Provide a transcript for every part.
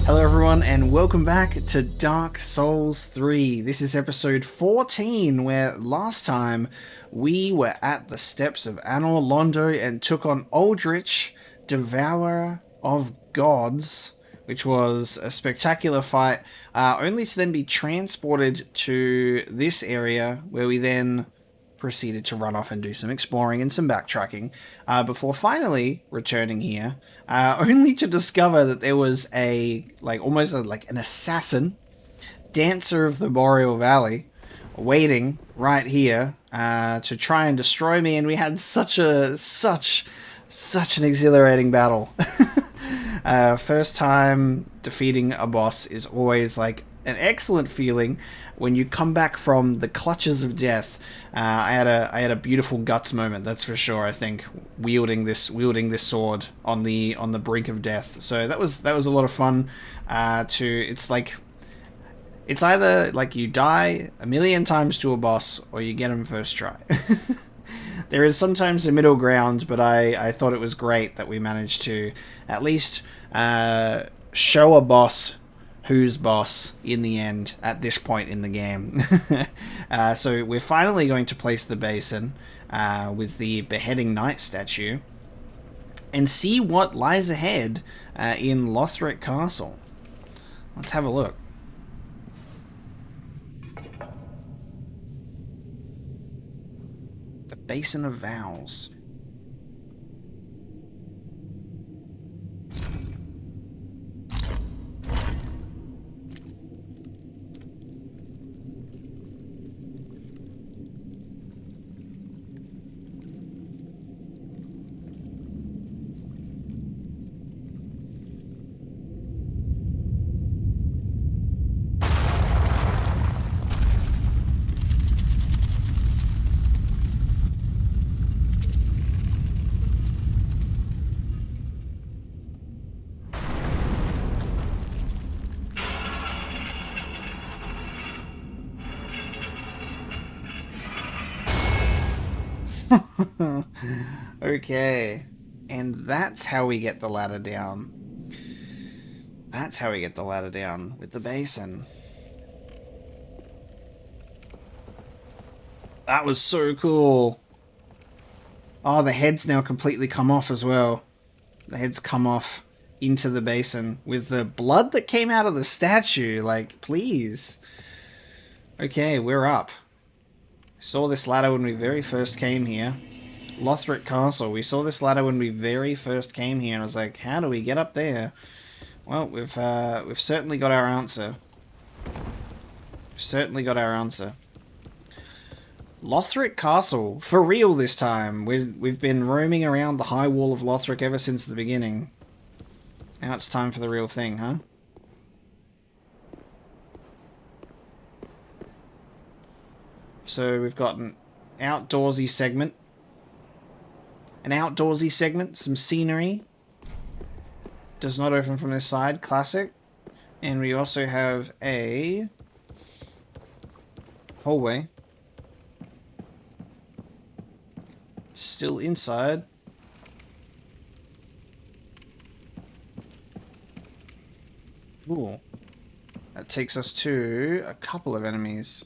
Hello everyone and welcome back to Dark Souls 3. This is episode 14 where last time we were at the steps of Anor Londo and took on Aldrich, Devourer of Gods, which was a spectacular fight, only to then be transported to this area where we then proceeded to run off and do some exploring and some backtracking before finally returning here, only to discover that there was almost like an assassin, dancer of the Boreal Valley, waiting right here to try and destroy me, and we had such an exhilarating battle. First time defeating a boss is always like an excellent feeling when you come back from the clutches of death. I had a beautiful guts moment, that's for sure. I think wielding this sword on the brink of death. So that was a lot of fun. It's either like you die a million times to a boss or you get him first try. There is sometimes a middle ground, but I thought it was great that we managed to at least show a boss who's boss in the end at this point in the game. So we're finally going to place the basin with the beheading knight statue and see what lies ahead in Lothric Castle. Let's have a look. The Basin of Vows. Okay, and that's how we get the ladder down. That's how we get the ladder down, with the basin. That was so cool. Oh, the head's now completely come off as well. The head's come off into the basin with the blood that came out of the statue. Like, please. Okay, we're up. Saw this ladder when we very first came here. Lothric Castle. We saw this ladder when we very first came here, and I was like, how do we get up there? Well, we've certainly got our answer. We've certainly got our answer. Lothric Castle, for real this time. We've been roaming around the high wall of Lothric ever since the beginning. Now it's time for the real thing, huh? So we've got an outdoorsy segment. Some scenery. Does not open from this side, classic. And we also have a hallway. Still inside. Ooh. That takes us to a couple of enemies.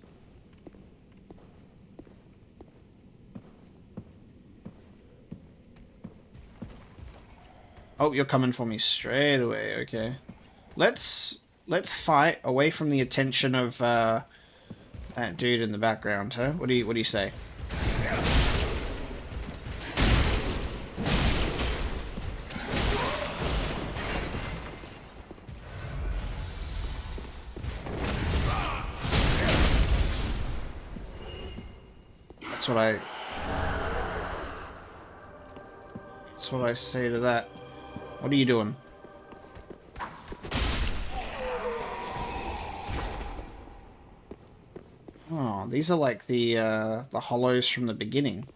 Oh, you're coming for me straight away. Okay, let's fight away from the attention of that dude in the background, huh? What do you say? That's what I say to that. What are you doing? Oh, these are like the hollows from the beginning.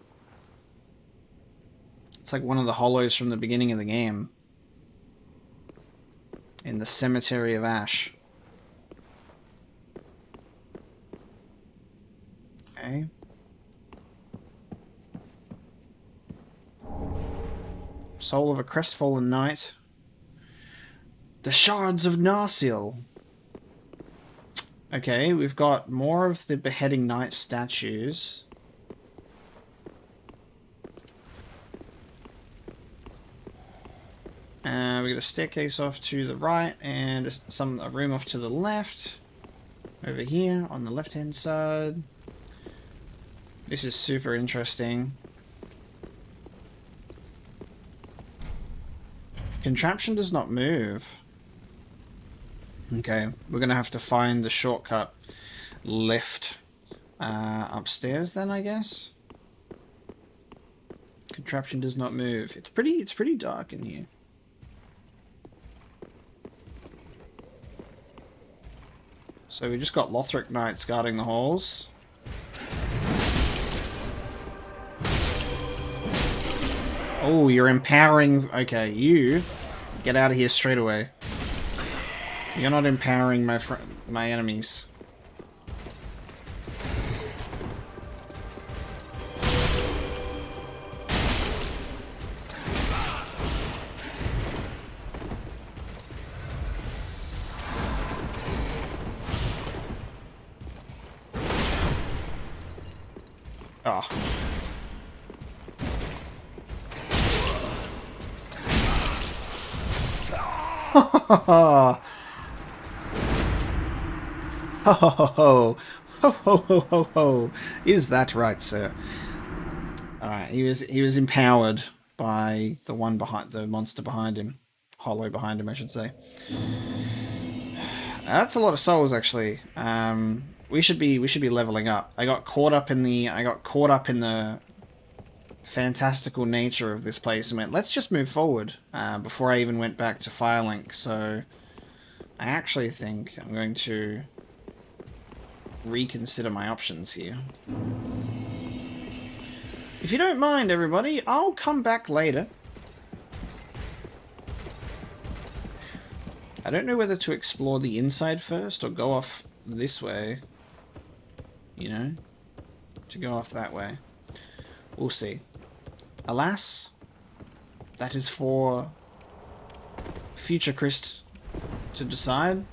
It's like one of the hollows from the beginning of the game. In the Cemetery of Ash. Okay. Soul of a crestfallen knight. The shards of Narsil. Okay, we've got more of the beheading knight statues. We got a staircase off to the right and a room off to the left. Over here on the left-hand side. This is super interesting. Contraption does not move. Okay, we're going to have to find the shortcut lift upstairs then, I guess. Contraption does not move. It's pretty dark in here. So we just got Lothric knights guarding the halls. Oh, you're empowering... Okay, you get out of here straight away. You're not empowering my enemies. Oh. Ho ho ho ho ho ho ho ho. Is that right, sir? Alright, he was empowered by the one behind the monster behind him. Hollow behind him, I should say. That's a lot of souls, actually. We should be leveling up. I got caught up in the fantastical nature of this place and went, let's just move forward, before I even went back to Firelink. So I actually think I'm going to reconsider my options here. If you don't mind, everybody, I'll come back later. I don't know whether to explore the inside first or go off this way. You know? To go off that way. We'll see. Alas, that is for future Christ to decide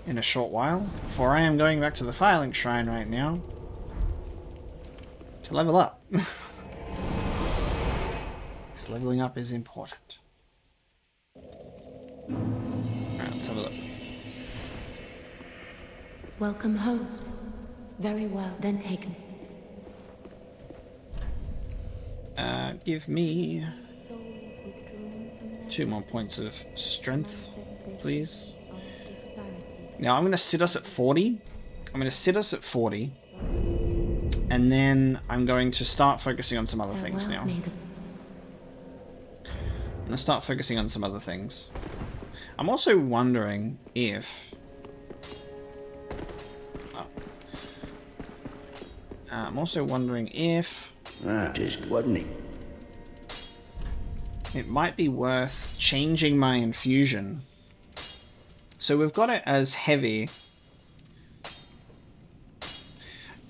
in a short while. For I am going back to the Firelink Shrine right now to level up. Because leveling up is important. Alright, let's have a look. Welcome, host. Very well, then taken. Give me 2 more points of strength, please. Now I'm going to sit us at 40. I'm going to sit us at 40. And then I'm going to start focusing on some other things now. I'm going to start focusing on some other things. I'm also wondering if... I'm also wondering if... just wasn't it? It might be worth changing my infusion. So we've got it as heavy.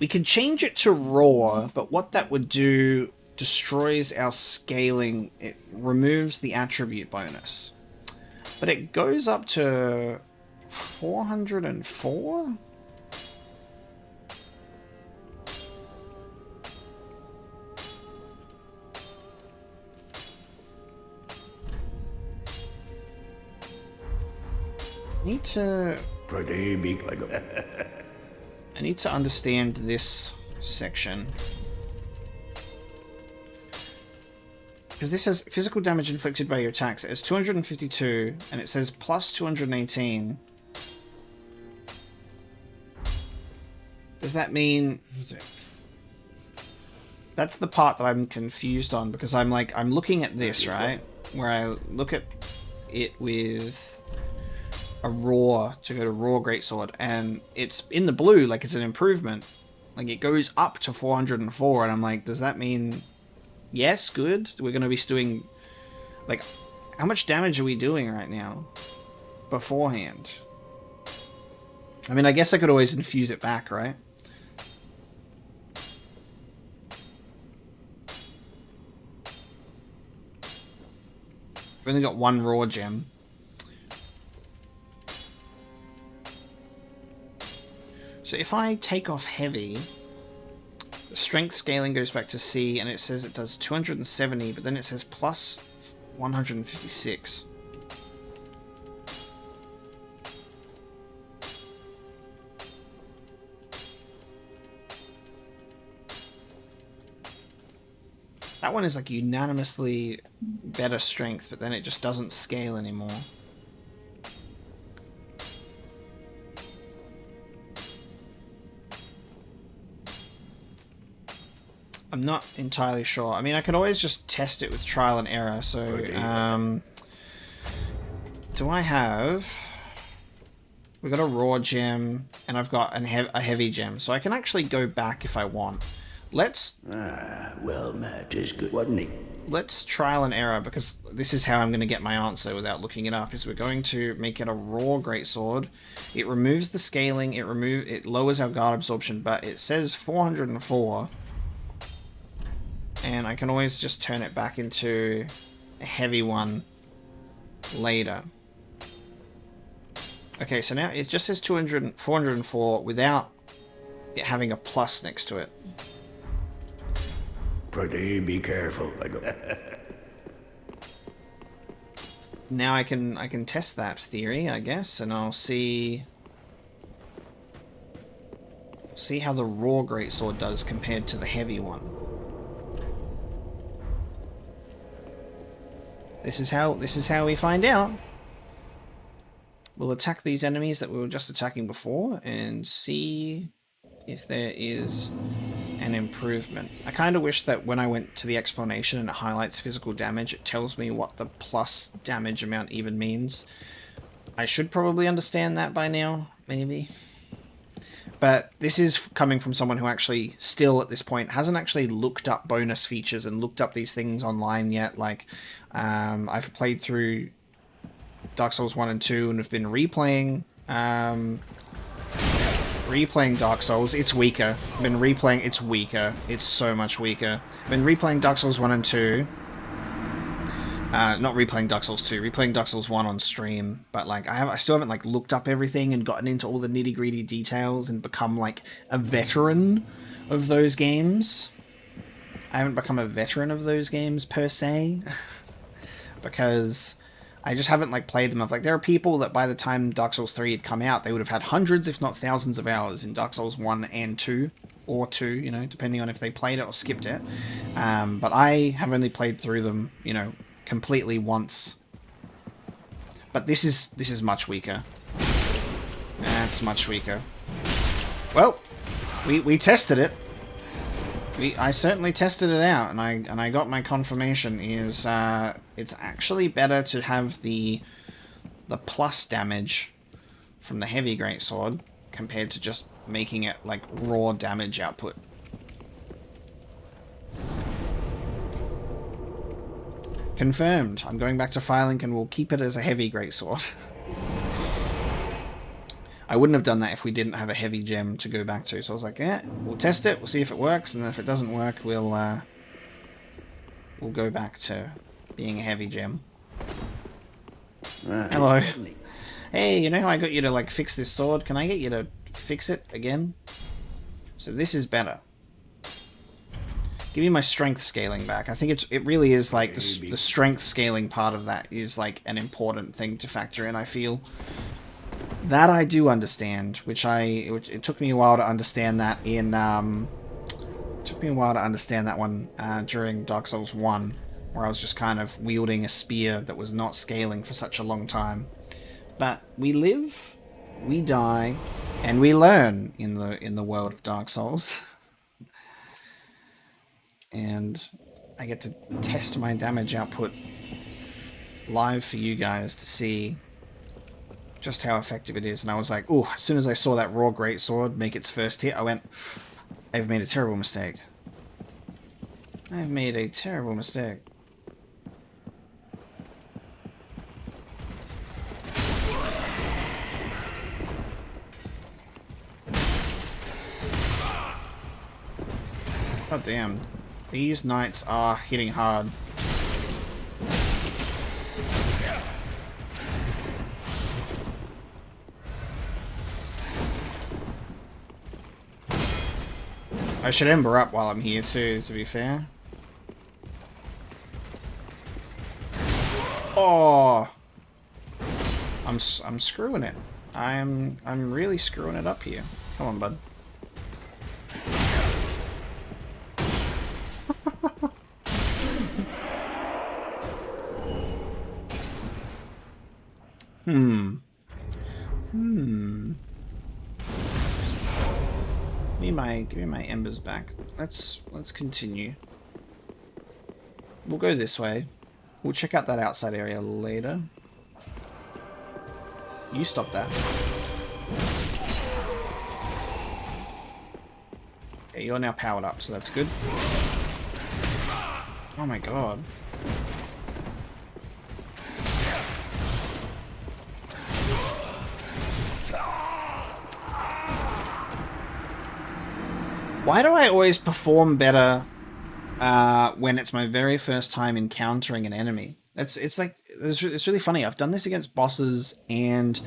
We could change it to raw, but what that would do destroys our scaling. It removes the attribute bonus. But it goes up to 404? Pretty big. I need to understand this section. Because this says physical damage inflicted by your attacks. It has 252, and it says plus 218. Does that mean... That's the part that I'm confused on, because I'm looking at this, right? Where I look at it with... a raw, to go to raw greatsword, and it's in the blue, like it's an improvement, like it goes up to 404, and I'm like, does that mean yes, good, we're going to be doing, like, how much damage are we doing right now beforehand? I mean, I guess I could always infuse it back, right? I've only got one raw gem. So if I take off heavy, the strength scaling goes back to C, and it says it does 270, but then it says plus 156. That one is like unanimously better strength, but then it just doesn't scale anymore. I'm not entirely sure. I mean, I could always just test it with trial and error. So, do I have... We've got a raw gem, and I've got a heavy gem. So I can actually go back if I want. Let's... well, that is good, wasn't it? Let's trial and error, because this is how I'm going to get my answer without looking it up, is we're going to make it a raw greatsword. It removes the scaling, it lowers our guard absorption, but it says 404. And I can always just turn it back into a heavy one later. Okay, so now it just says 404 without it having a plus next to it. Pretty be careful. Now I can test that theory, I guess, and I'll see how the raw greatsword does compared to the heavy one. This is how we find out. We'll attack these enemies that we were just attacking before and see if there is an improvement. I kind of wish that when I went to the explanation and it highlights physical damage, it tells me what the plus damage amount even means. I should probably understand that by now, maybe. But this is coming from someone who actually still at this point hasn't actually looked up bonus features and looked up these things online yet. Like, I've played through Dark Souls 1 and 2 and have been replaying Dark Souls. It's weaker. I've been replaying, it's weaker. It's so much weaker. I've been replaying Dark Souls 1 and 2. Not replaying Dark Souls 2, replaying Dark Souls 1 on stream, but like I still haven't like looked up everything and gotten into all the nitty-gritty details and become like a veteran of those games. I haven't become a veteran of those games per se because I just haven't like played them. Like there are people that by the time Dark Souls 3 had come out, they would have had hundreds if not thousands of hours in Dark Souls 1 and 2. Or 2, you know, depending on if they played it or skipped it. But I have only played through them, you know, completely once. But this is much weaker. That's much weaker. Well, we tested it. I certainly tested it out, and I got my confirmation. Is it's actually better to have the plus damage from the heavy greatsword compared to just making it like raw damage output. Confirmed. I'm going back to Firelink and we'll keep it as a heavy greatsword. I wouldn't have done that if we didn't have a heavy gem to go back to. So I was like, yeah, we'll test it, we'll see if it works, and then if it doesn't work, we'll go back to being a heavy gem. Hello. Hey, you know how I got you to like fix this sword? Can I get you to fix it again? So this is better. Give me my strength scaling back. I think it really is like the strength scaling part of that is like an important thing to factor in. I feel that I do understand, which it took me a while to understand that in took me a while to understand that one during Dark Souls 1, where I was just kind of wielding a spear that was not scaling for such a long time. But we live, we die, and we learn in the world of Dark Souls. And I get to test my damage output live for you guys to see just how effective it is. And I was like, oh, as soon as I saw that raw greatsword make its first hit, I went, I've made a terrible mistake. I've made a terrible mistake. God damn. These knights are hitting hard. I should ember up while I'm here too, to be fair. Oh, I'm screwing it. I'm really screwing it up here. Come on, bud. Give me my embers back. Let's continue. We'll go this way. We'll check out that outside area later. You stop that. Okay, you're now powered up, so that's good. Oh my god. Why do I always perform better when it's my very first time encountering an enemy? It's really funny. I've done this against bosses and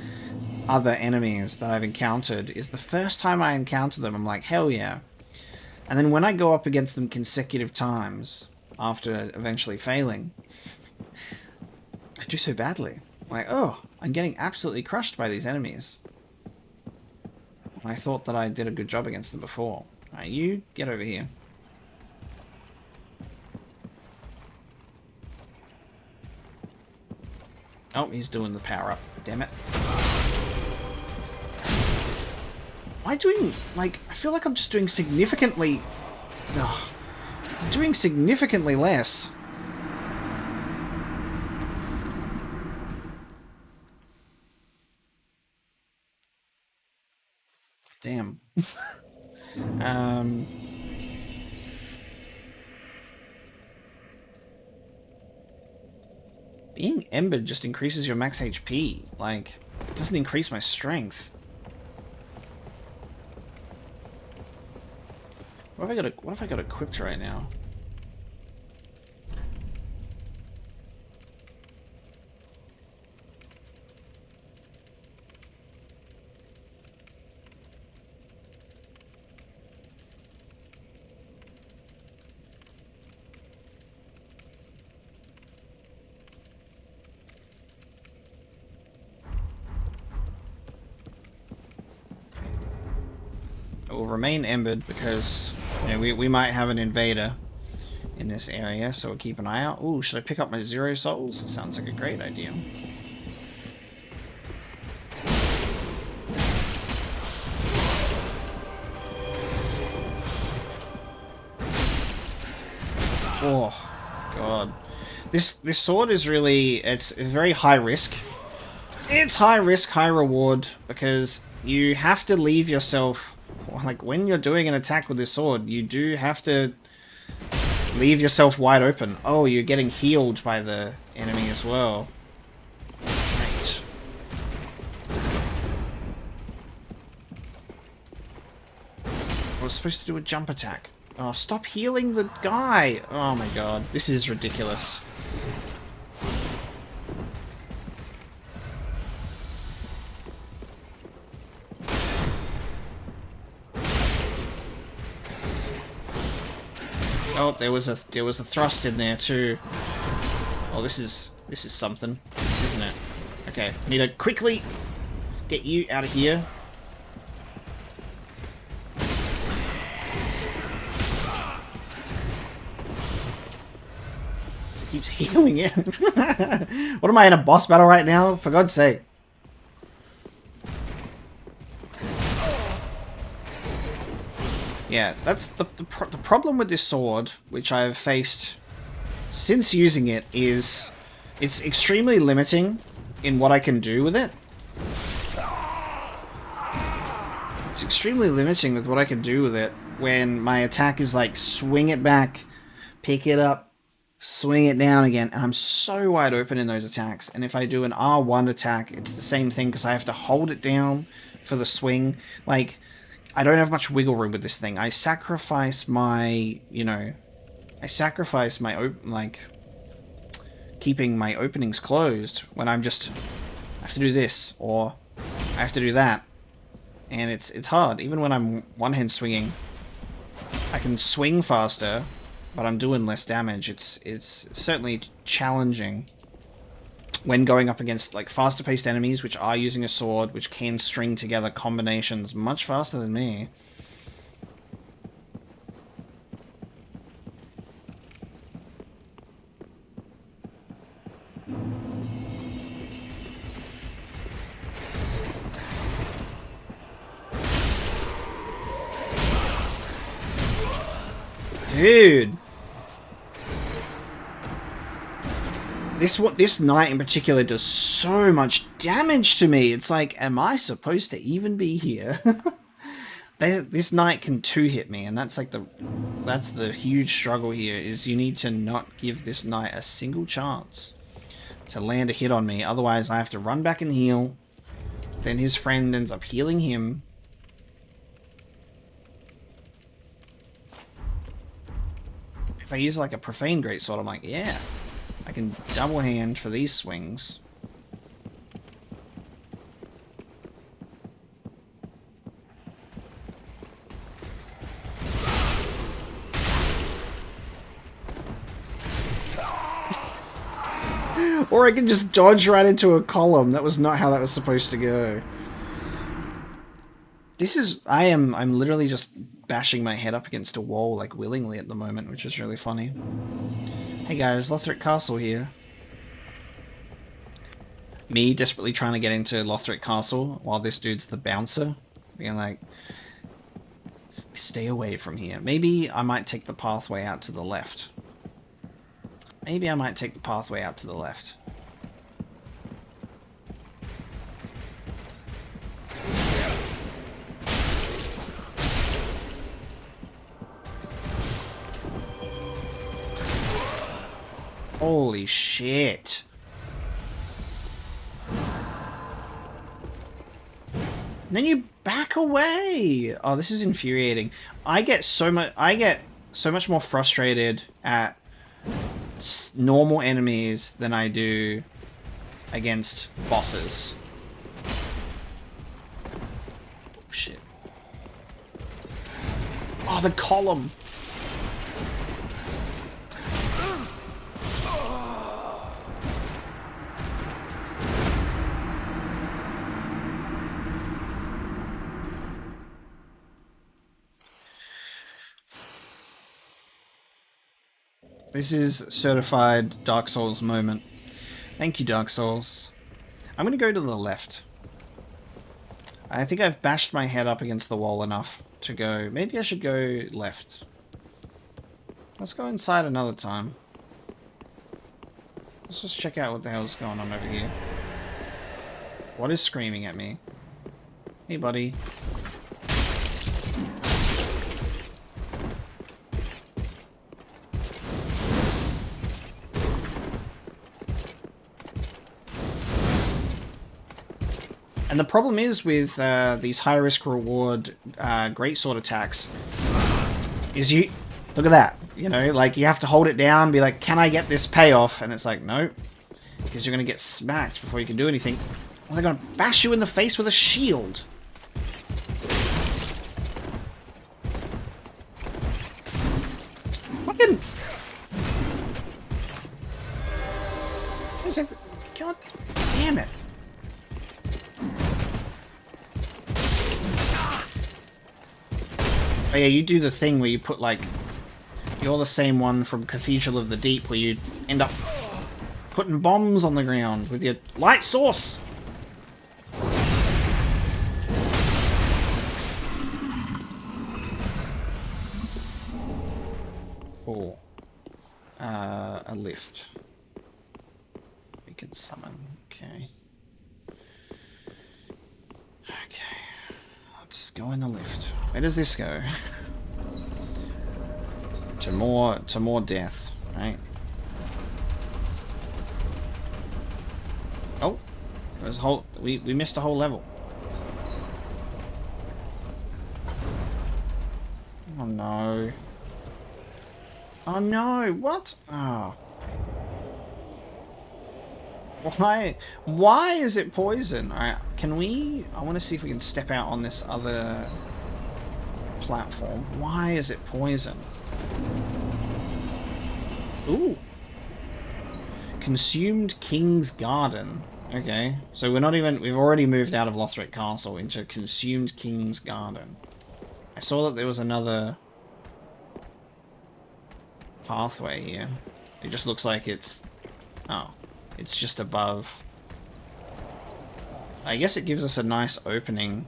other enemies that I've encountered. Is the first time I encounter them, I'm like, hell yeah. And then when I go up against them consecutive times, after eventually failing, I do so badly. Like, oh, I'm getting absolutely crushed by these enemies. And I thought that I did a good job against them before. Alright, you get over here. Oh, he's doing the power up. Damn it. Am I doing, like, I feel like I'm just doing significantly... Ugh, I'm doing significantly less. Damn. Being embered just increases your max HP. Like, it doesn't increase my strength. What have I got equipped right now? It will remain embered because, you know, we might have an invader in this area, so we'll keep an eye out. Ooh, should I pick up my 0 souls? Sounds like a great idea. Oh, God. This sword is really, it's very high risk. It's high risk, high reward, because you have to leave yourself... Like, when you're doing an attack with this sword, you do have to leave yourself wide open. Oh, you're getting healed by the enemy as well. Great. I was supposed to do a jump attack. Oh, stop healing the guy! Oh my god, this is ridiculous. Oh, there was a thrust in there too. Oh, this is something, isn't it? Okay, need to quickly get you out of here. It keeps healing it. What am I in a boss battle right now? For God's sake. Yeah, that's the problem with this sword, which I've faced since using it, is it's extremely limiting in what I can do with it. It's extremely limiting with what I can do with it when my attack is like swing it back, pick it up, swing it down again, and I'm so wide open in those attacks. And if I do an R1 attack, it's the same thing because I have to hold it down for the swing. Like, I don't have much wiggle room with this thing. I sacrifice my, you know, like, keeping my openings closed when I'm just, I have to do this, or I have to do that. And it's hard, even when I'm one-hand swinging. I can swing faster, but I'm doing less damage. It's certainly challenging when going up against like faster paced enemies which are using a sword, which can string together combinations much faster than me. Dude. This knight in particular does so much damage to me. It's like, am I supposed to even be here? This knight can two-hit me, and that's like that's the huge struggle here, is you need to not give this knight a single chance to land a hit on me. Otherwise, I have to run back and heal. Then his friend ends up healing him. If I use like a profane greatsword, I'm like, yeah, I can double hand for these swings. Or I can just dodge right into a column. That was not how that was supposed to go. This is... I'm literally just bashing my head up against a wall, like, willingly at the moment, which is really funny. Hey guys, Lothric Castle here. Me desperately trying to get into Lothric Castle while this dude's the bouncer. Being like, stay away from here. Maybe I might take the pathway out to the left. Maybe I might take the pathway out to the left. Holy shit. And then you back away. Oh, this is infuriating. I get so much more frustrated at normal enemies than I do against bosses. Bullshit. Oh, the column. This is certified Dark Souls moment. Thank you, Dark Souls. I'm going to go to the left. I think I've bashed my head up against the wall enough to go... Maybe I should go left. Let's go inside another time. Let's just check out what the hell's going on over here. What is screaming at me? Hey, buddy. And the problem is with these high-risk reward greatsword attacks is you... Look at that. You know, like, you have to hold it down, be like, can I get this payoff? And it's like, no. Because you're going to get smacked before you can do anything. Well, they're going to bash you in the face with a shield. Fucking... God damn it. Oh yeah, you do the thing where you put, like... You're the same one from Cathedral of the Deep, where you end up putting bombs on the ground with your light source! Cool. A lift. We can summon. Okay. Okay. Let's go in the lift. Where does this go? to more death, right? Oh, there's a whole. We missed a whole level. Oh no. Oh no! What? Oh. Why is it poison? Alright, can we... I want to see if we can step out on this other platform. Why is it poison? Ooh. Consumed King's Garden. Okay, so we're not even... We've already moved out of Lothric Castle into Consumed King's Garden. I saw that there was another pathway here. It just looks like it's... Oh, it's just above. I guess it gives us a nice opening.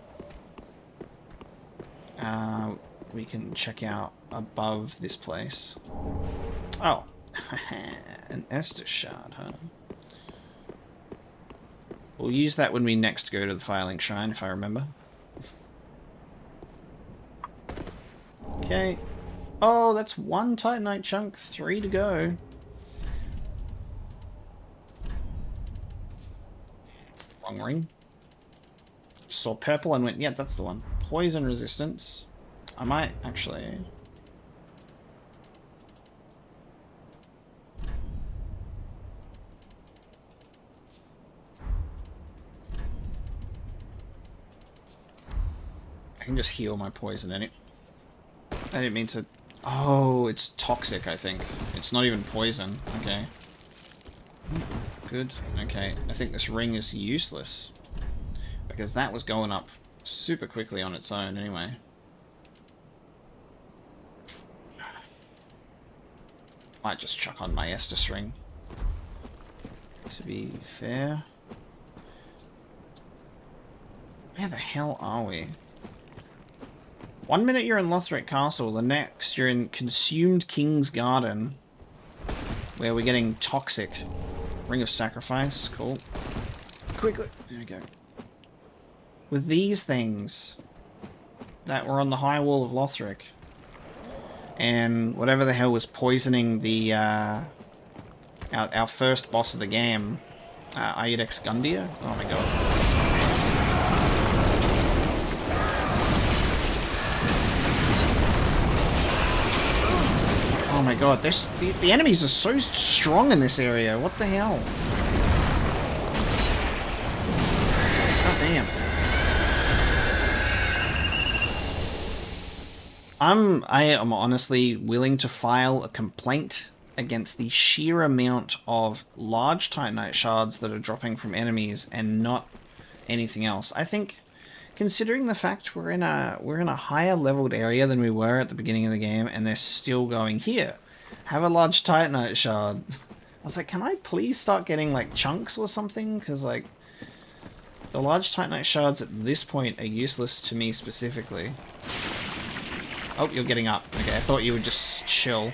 We can check out above this place. Oh, an Estus shard, huh? We'll use that when we next go to the Firelink Shrine, if I remember. Okay. Oh, that's 1 Titanite chunk, 3 to go. That's the wrong ring. Saw purple and went, yeah, that's the one. Poison resistance. I might actually... I can just heal my poison in it. I didn't mean to... Oh, it's toxic, I think. It's not even poison. Okay. Good. Okay. I think this ring is useless. Because that was going up super quickly on its own anyway. Might just chuck on my Estus ring. To be fair. Where the hell are we? 1 minute you're in Lothric Castle, the next you're in Consumed King's Garden, where we're getting toxic. Ring of Sacrifice, cool. Quickly, there we go. With these things that were on the high wall of Lothric, and whatever the hell was poisoning the our first boss of the game, Iodex Gundyr. Oh my god. Oh my god, the enemies are so strong in this area. What the hell? God damn. I am honestly willing to file a complaint against the sheer amount of large Titanite shards that are dropping from enemies and not anything else. I think, considering the fact we're in a higher leveled area than we were at the beginning of the game, and they're still going here, have a large Titanite shard. I was like, can I please start getting like chunks or something? Because like the large Titanite shards at this point are useless to me specifically. Oh, you're getting up. Okay, I thought you would just chill.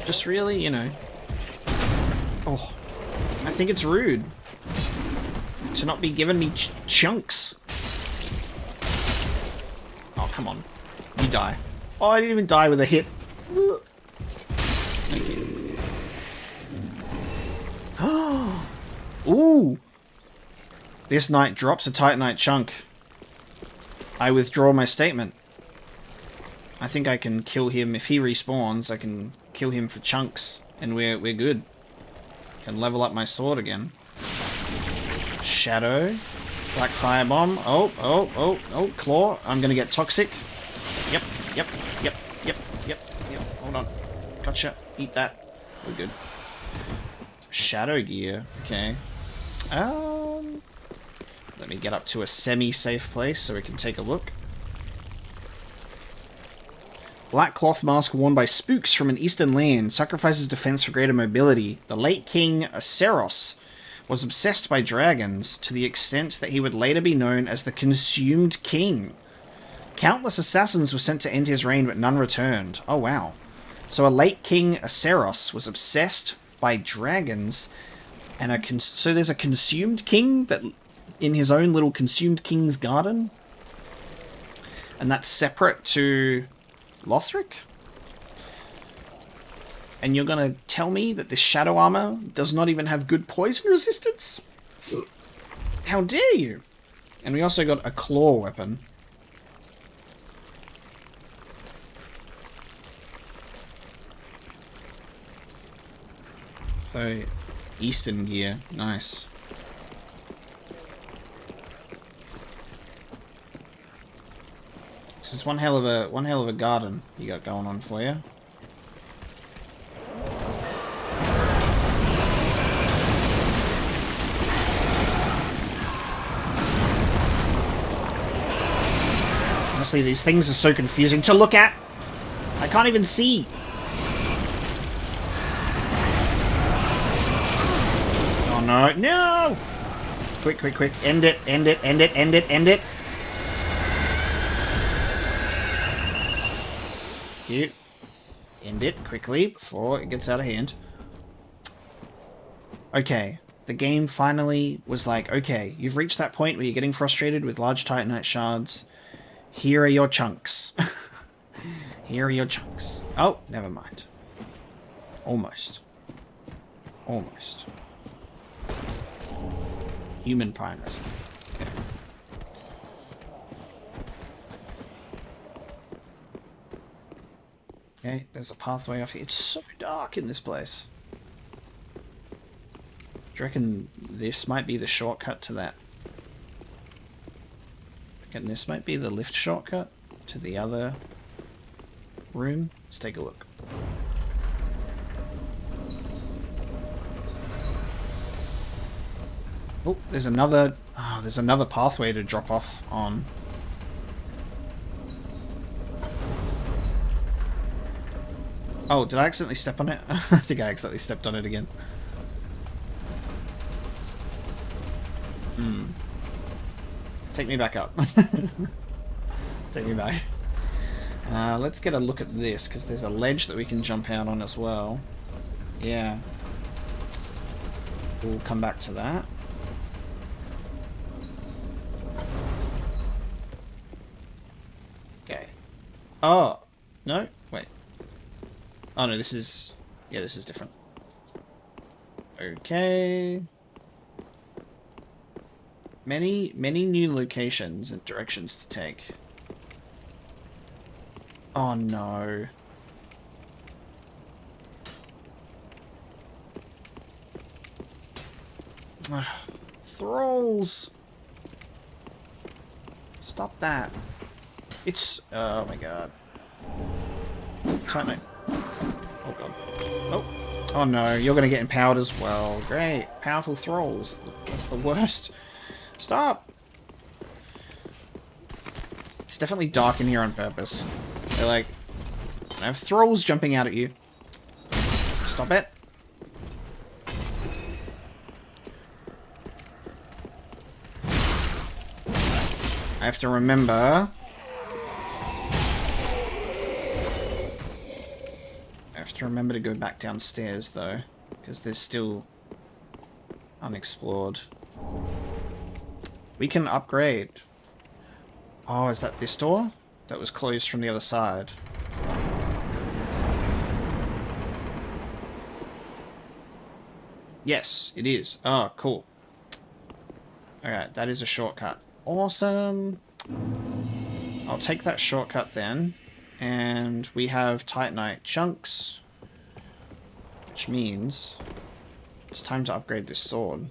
Just really, you know. Oh, I think it's rude to not be giving me chunks. Oh, come on. You die. Oh, I didn't even die with a hit. Thank you. Oh. Ooh. This knight drops a Titanite chunk. I withdraw my statement. I think I can kill him if he respawns. I can kill him for chunks, and we're good. Can level up my sword again. Shadow, Black Firebomb. Oh, Claw. I'm gonna get toxic. Yep. Hold on. Gotcha. Eat that. We're good. Shadow gear. Okay. Let me get up to a semi-safe place so we can take a look. Black cloth mask worn by spooks from an eastern land sacrifices defense for greater mobility. The late king Oceiros was obsessed by dragons to the extent that he would later be known as the Consumed King. Countless assassins were sent to end his reign, but none returned. Oh wow. So a late king Oceiros was obsessed by dragons, and so there's a Consumed King that in his own little Consumed King's Garden? And that's separate to Lothric? And you're gonna tell me that this shadow armor does not even have good poison resistance? How dare you? And we also got a claw weapon. So, Eastern gear. Nice. This is one hell of a garden you got going on for you. Honestly, these things are so confusing to look at. I can't even see. Oh no, no! Quick, quick, quick. End it, end it, end it, end it, end it. Cute. End it quickly before it gets out of hand. Okay, the game finally was like, okay, you've reached that point where you're getting frustrated with large Titanite shards. Here are your chunks. Here are your chunks. Oh, never mind. Almost. Almost. Human pine resin. Okay. Okay, there's a pathway off here. It's so dark in this place. Do you reckon this might be the shortcut to that? And this might be the lift shortcut to the other room. Let's take a look. Oh, there's another pathway to drop off on. Oh, did I accidentally step on it? I think I accidentally stepped on it again. Take me back up. Take me back. Let's get a look at this, because there's a ledge that we can jump out on as well. Yeah. We'll come back to that. Okay. Oh! No? Wait. Oh no, this is... Yeah, this is different. Okay... Many new locations and directions to take. Oh no. Thralls! Stop that. It's... Oh my god. Titanite. Oh god. Oh. Oh no, you're gonna get empowered as well. Great. Powerful thralls. That's the worst. Stop! It's definitely dark in here on purpose. They're like, I have thralls jumping out at you. Stop it. I have to remember... to go back downstairs, though. Because there's still... unexplored. We can upgrade. Oh, is that this door? That was closed from the other side. Yes, it is. Oh, cool. Alright, that is a shortcut. Awesome. I'll take that shortcut then. And we have Titanite chunks. Which means it's time to upgrade this sword.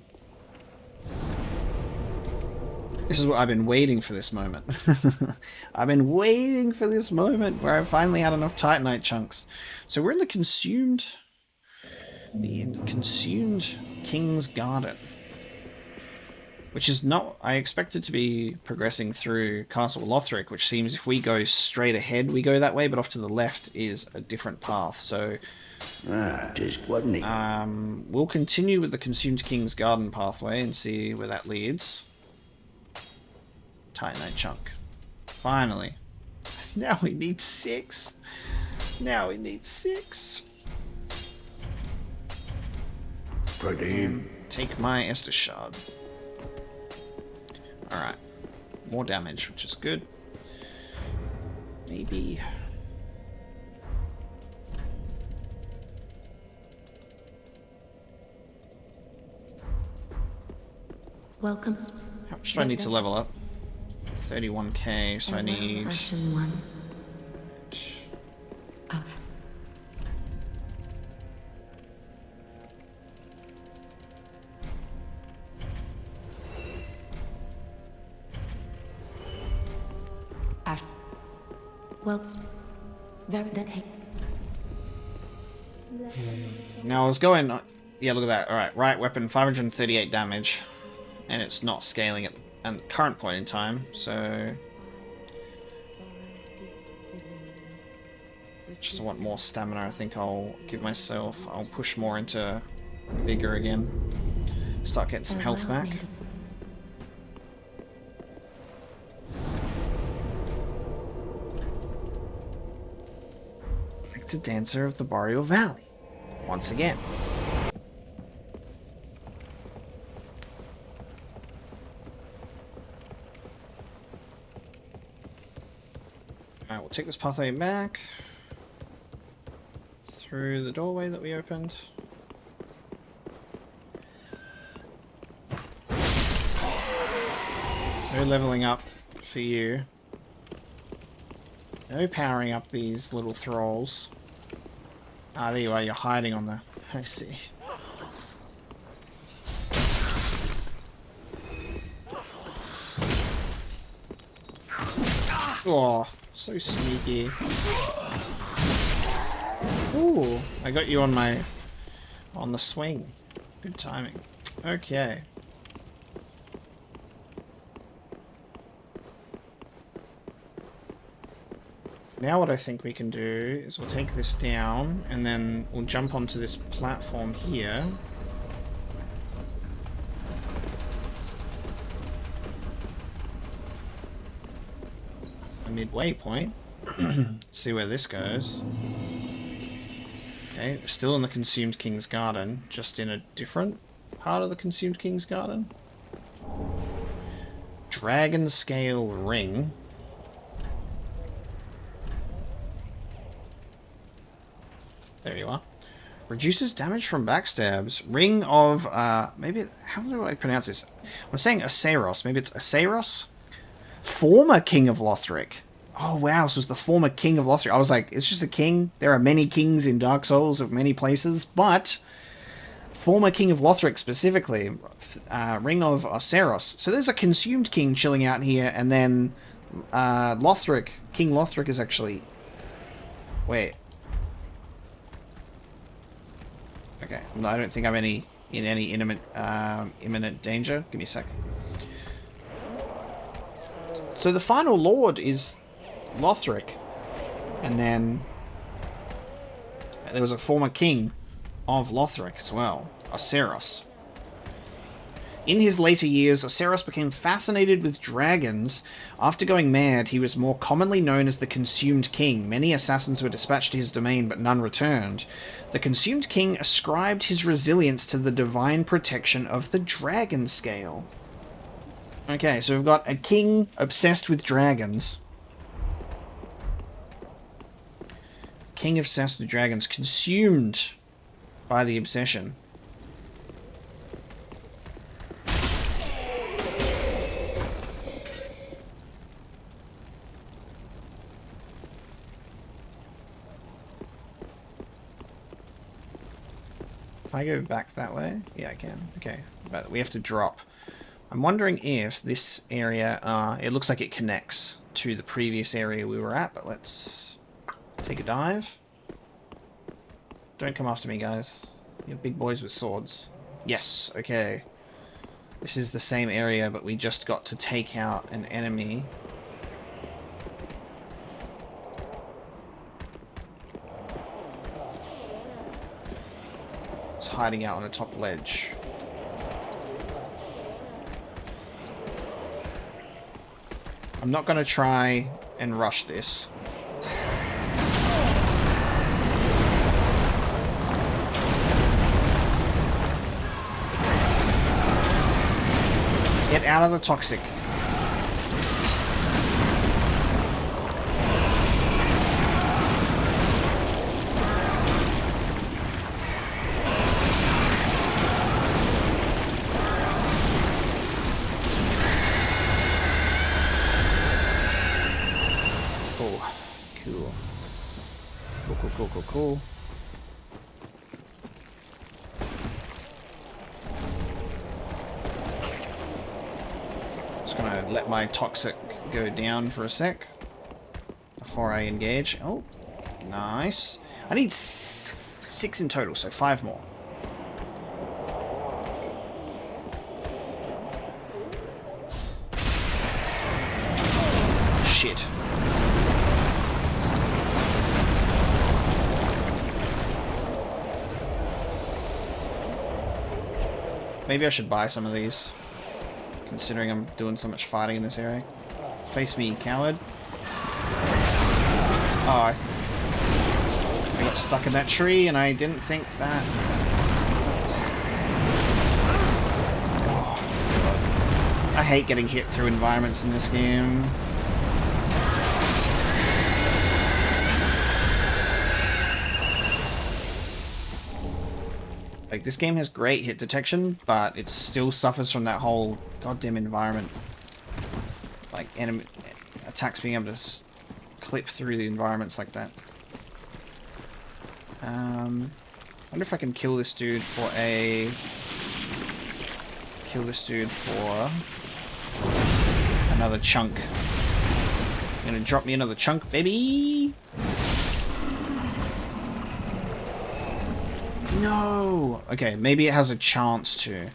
This is what I've been waiting for, this moment. I've been waiting for this moment where I finally had enough Titanite chunks. So we're in the consumed King's Garden. Which is not... I expected to be progressing through Castle Lothric, which seems if we go straight ahead, we go that way, but off to the left is a different path. So... just wasn't it? We'll continue with the Consumed King's Garden pathway and see where that leads. Titanite chunk. Finally. Now we need 6. Now we need 6. Take my Estus Shard. Alright. More damage, which is good. Maybe... Welcome. How much do I need to level up? 31k, so I need... Well, very then hey. Now I was going... Yeah, look at that. Alright, right weapon, 538 damage. And it's not scaling at the current point in time, so... Just want more stamina. I think I'll give myself... I'll push more into vigor again. Start getting some health back. Back to Dancer of the Boreal Valley. Once again. Alright, we'll take this pathway back. Through the doorway that we opened. No leveling up for you. No powering up these little thralls. Ah, there you are, you're hiding on the... I see. Oh, so sneaky. Ooh, I got you on the swing. Good timing. Okay. Now what I think we can do is we'll take this down and then we'll jump onto this platform here. A midway point. See where this goes. Okay, still in the Consumed King's Garden, just in a different part of the Consumed King's Garden. Dragon Scale Ring. There you are. Reduces damage from backstabs. Ring of, maybe, how do I pronounce this? I'm saying Oceiros. Maybe it's Oceiros? Former King of Lothric. Oh wow, so it's the former King of Lothric. I was like, it's just a king. There are many kings in Dark Souls of many places, but former King of Lothric specifically, Ring of Oceiros. So there's a consumed king chilling out here, and then Lothric, King Lothric is actually... Wait. Okay, no, I don't think I'm in any imminent danger. Give me a sec. So the final lord is Lothric, and then there was a former king of Lothric as well, Oceiros. In his later years, Oceiros became fascinated with dragons. After going mad, he was more commonly known as the Consumed King. Many assassins were dispatched to his domain, but none returned. The Consumed King ascribed his resilience to the divine protection of the dragon scale. Okay, so we've got a king obsessed with dragons. King obsessed with dragons, consumed by the obsession. Can I go back that way? Yeah, I can. Okay, but we have to drop. I'm wondering if this area, it looks like it connects to the previous area we were at, but let's take a dive. Don't come after me, guys. You're big boys with swords. Yes, okay. This is the same area, but we just got to take out an enemy. It's hiding out on a top ledge. I'm not going to try and rush this. Get out of the toxic. Cool. Just gonna let my toxic go down for a sec. before I engage. Oh, nice. I need 6 in total, so 5 more. Shit. Maybe I should buy some of these, considering I'm doing so much fighting in this area. Face me, coward. Oh, I got stuck in that tree and I didn't think that. Oh, I hate getting hit through environments in this game. Like, this game has great hit detection, but it still suffers from that whole goddamn environment. Like, enemy attacks being able to clip through the environments like that. Wonder if I can kill this dude for a... Kill this dude for... another chunk. Gonna drop me another chunk, baby! No! Okay, maybe it has a chance to. I'm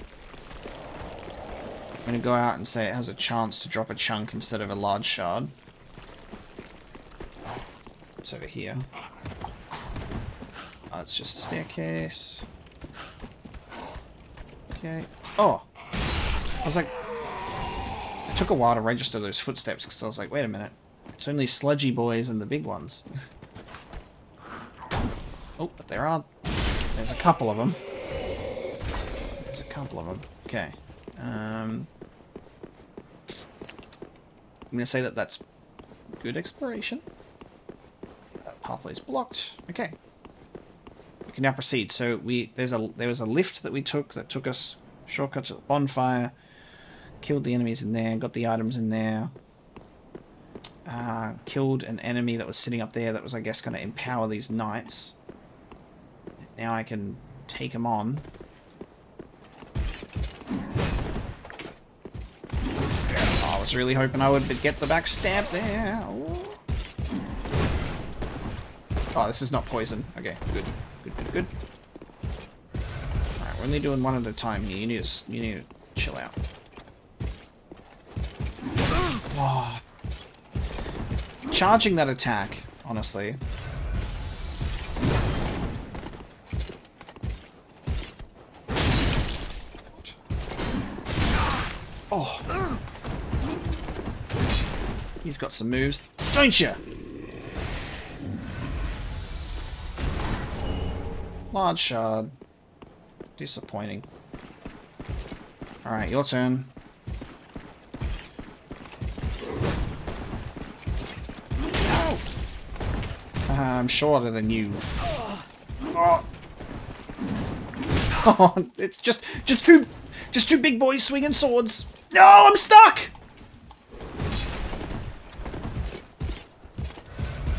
gonna go out and say it has a chance to drop a chunk instead of a large shard. It's over here. Oh, it's just a staircase. Okay. Oh! I was like... It took a while to register those footsteps because I was like, wait a minute. It's only sludgy boys and the big ones. Oh, but there are... There's a couple of them. There's a couple of them. Okay. I'm going to say that that's good exploration. That pathway's blocked. Okay. We can now proceed. So there was a lift that we took that took us shortcut to the bonfire. Killed the enemies in there. Got the items in there. Killed an enemy that was sitting up there that was, I guess, going to empower these knights. Now I can take them on. Oh, I was really hoping I would get the backstab there. Oh, this is not poison. Okay, good. Good. Alright, we're only doing one at a time here. You need to chill out. Oh. Charging that attack, honestly. Oh. You've got some moves, don't you? Large shard. Disappointing. Alright, your turn. Ow! I'm shorter than you. Oh. Oh, it's just two big boys swinging swords. No, I'm stuck!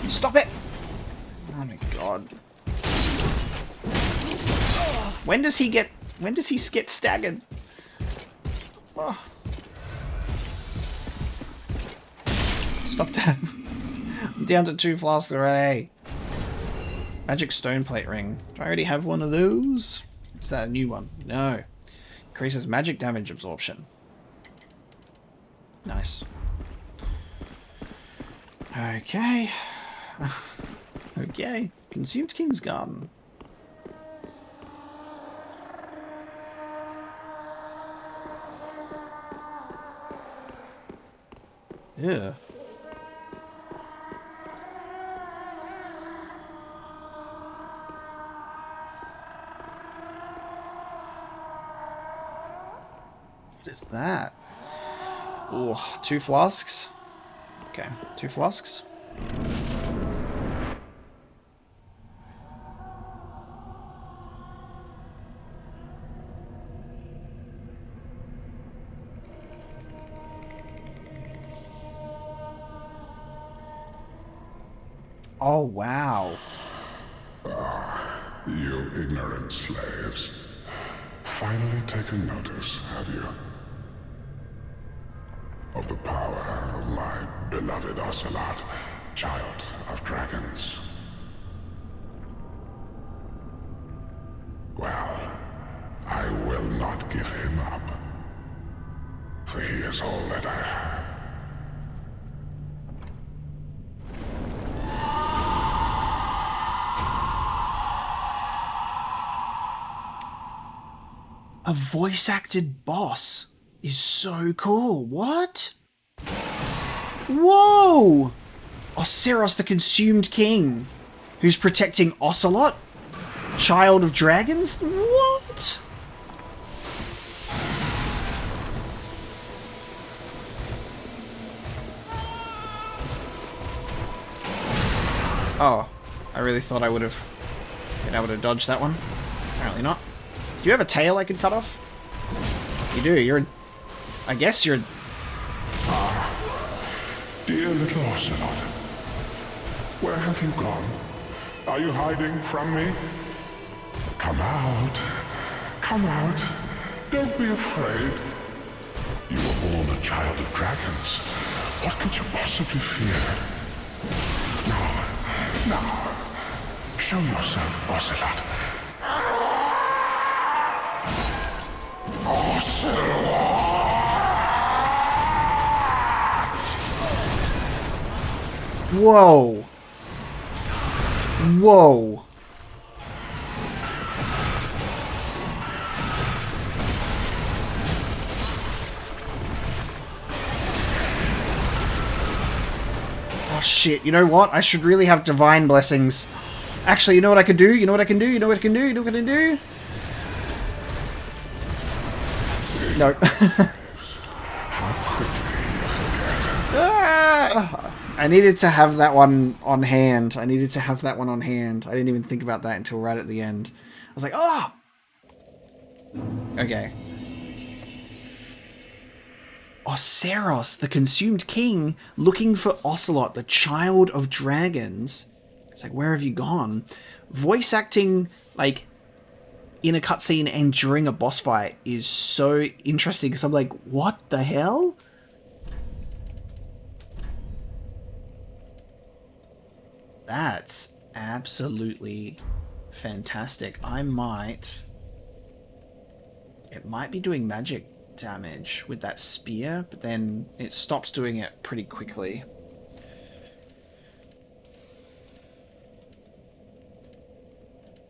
Stop it! Oh my god. When does he get staggered? Oh. Stop that. I'm down to 2 flasks already. Magic stone plate ring. Do I already have one of those? Is that a new one? No. Increases magic damage absorption. Nice. Okay. Okay. Consumed King's Garden. Yeah. What is that? Oh, 2 flasks. Okay, 2 flasks. Oh, wow. You ignorant slaves. Finally taken notice, have you? Of the power of my beloved Ocelot. child of dragons. Well, I will not give him up, for he is all that I have. A voice-acted boss is so cool. What? Whoa! Oceiros, the Consumed King, who's protecting Ocelot, child of dragons? What? Oh, I really thought I would have been able to dodge that one. Apparently not. Do you have a tail I could cut off? You do. You're... I guess you're... Dear little Ocelot, where have you gone? Are you hiding from me? Come out. Come out. Don't be afraid. You were born a child of dragons. What could you possibly fear? Now, show yourself, Ocelot. Ocelot! Whoa. Whoa. Oh shit, you know what? I should really have divine blessings. Actually, you know what I could do? You know what I can do? You know what I can do? You know what I can do? No. I needed to have that one on hand. I needed to have that one on hand. I didn't even think about that until right at the end. I was like, oh! Okay. Oceiros, the Consumed King, looking for Ocelot, the child of dragons. It's like, where have you gone? Voice acting, like, in a cutscene and during a boss fight is so interesting because I'm like, what the hell? That's absolutely fantastic. It might be doing magic damage with that spear, but then it stops doing it pretty quickly.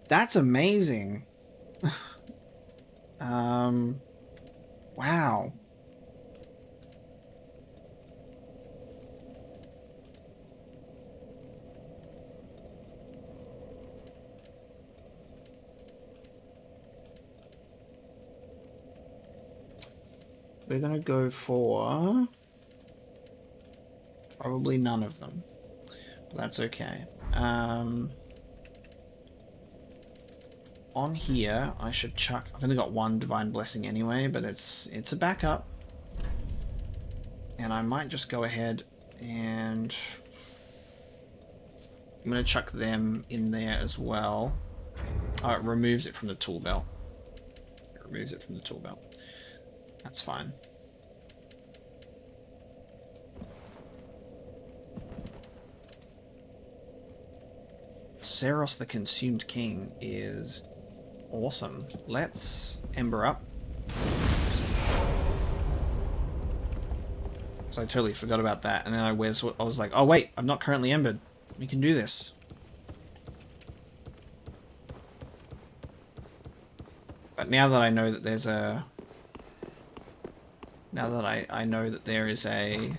That's amazing. Wow. We're gonna go for probably none of them, but that's okay. On here, I should chuck... I've only got one Divine Blessing anyway, but it's a backup. And I might just go ahead and... I'm going to chuck them in there as well. Oh, it removes it from the tool belt. It removes it from the tool belt. That's fine. Oceiros the Consumed King is awesome. Let's Ember up. So I totally forgot about that, and then I was like, oh wait, I'm not currently Embered. We can do this. But now that I know that there's a... Now that I know that there is a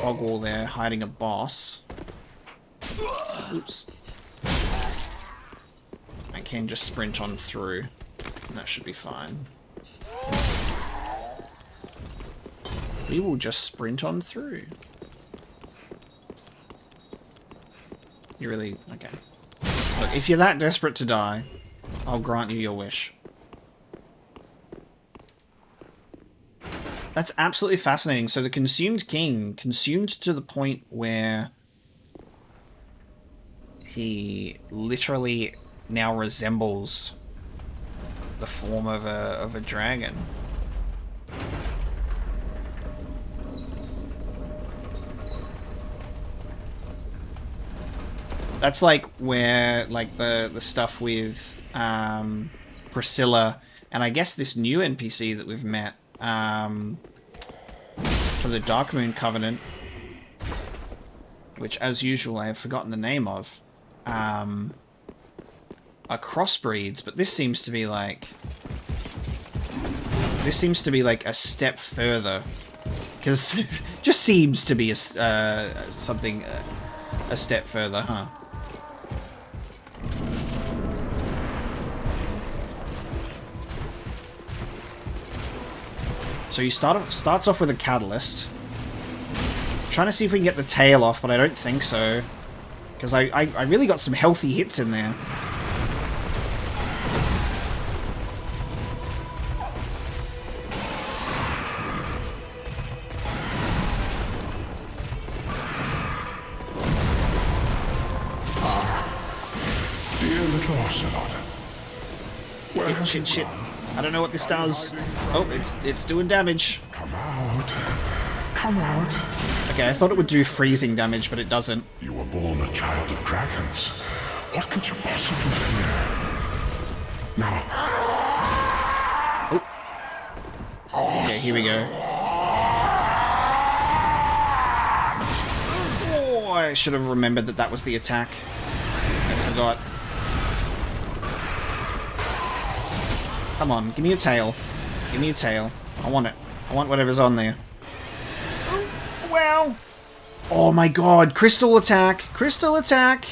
fog wall there hiding a boss. Oops. I can just sprint on through, and that should be fine. We will just sprint on through. You really... Okay. Look, if you're that desperate to die, I'll grant you your wish. That's absolutely fascinating. So the Consumed King, consumed to the point where he literally now resembles the form of a dragon. That's like where, like, the stuff with Priscilla, and I guess this new NPC that we've met for the Darkmoon Covenant, which, as usual, I have forgotten the name of, are crossbreeds, but this seems to be like... This seems to be like a step further, because it just seems to be a something a step further, huh? So you starts off with a catalyst. I'm trying to see if we can get the tail off, but I don't think so, because I really got some healthy hits in there. Shit. I don't know what this does. Oh, it's doing damage. Come out. Come out. Okay, I thought it would do freezing damage, but it doesn't. You were born a child of dragons. What could you possibly fear? Now. Oh. Okay, here we go. Oh, I should have remembered that was the attack. I forgot. Come on, give me a tail. Give me a tail. I want it. I want whatever's on there. Wow! Oh my god, crystal attack! Crystal attack!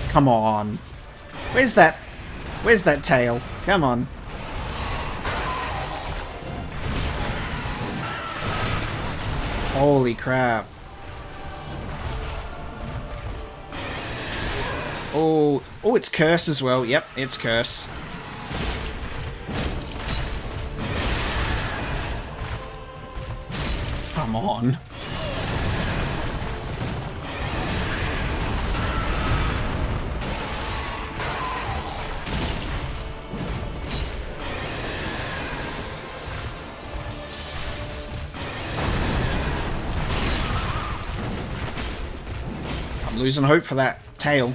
Come on. Where's that? Where's that tail? Come on. Holy crap. Oh, it's curse as well. Yep, it's curse. Come on. I'm losing hope for that tail.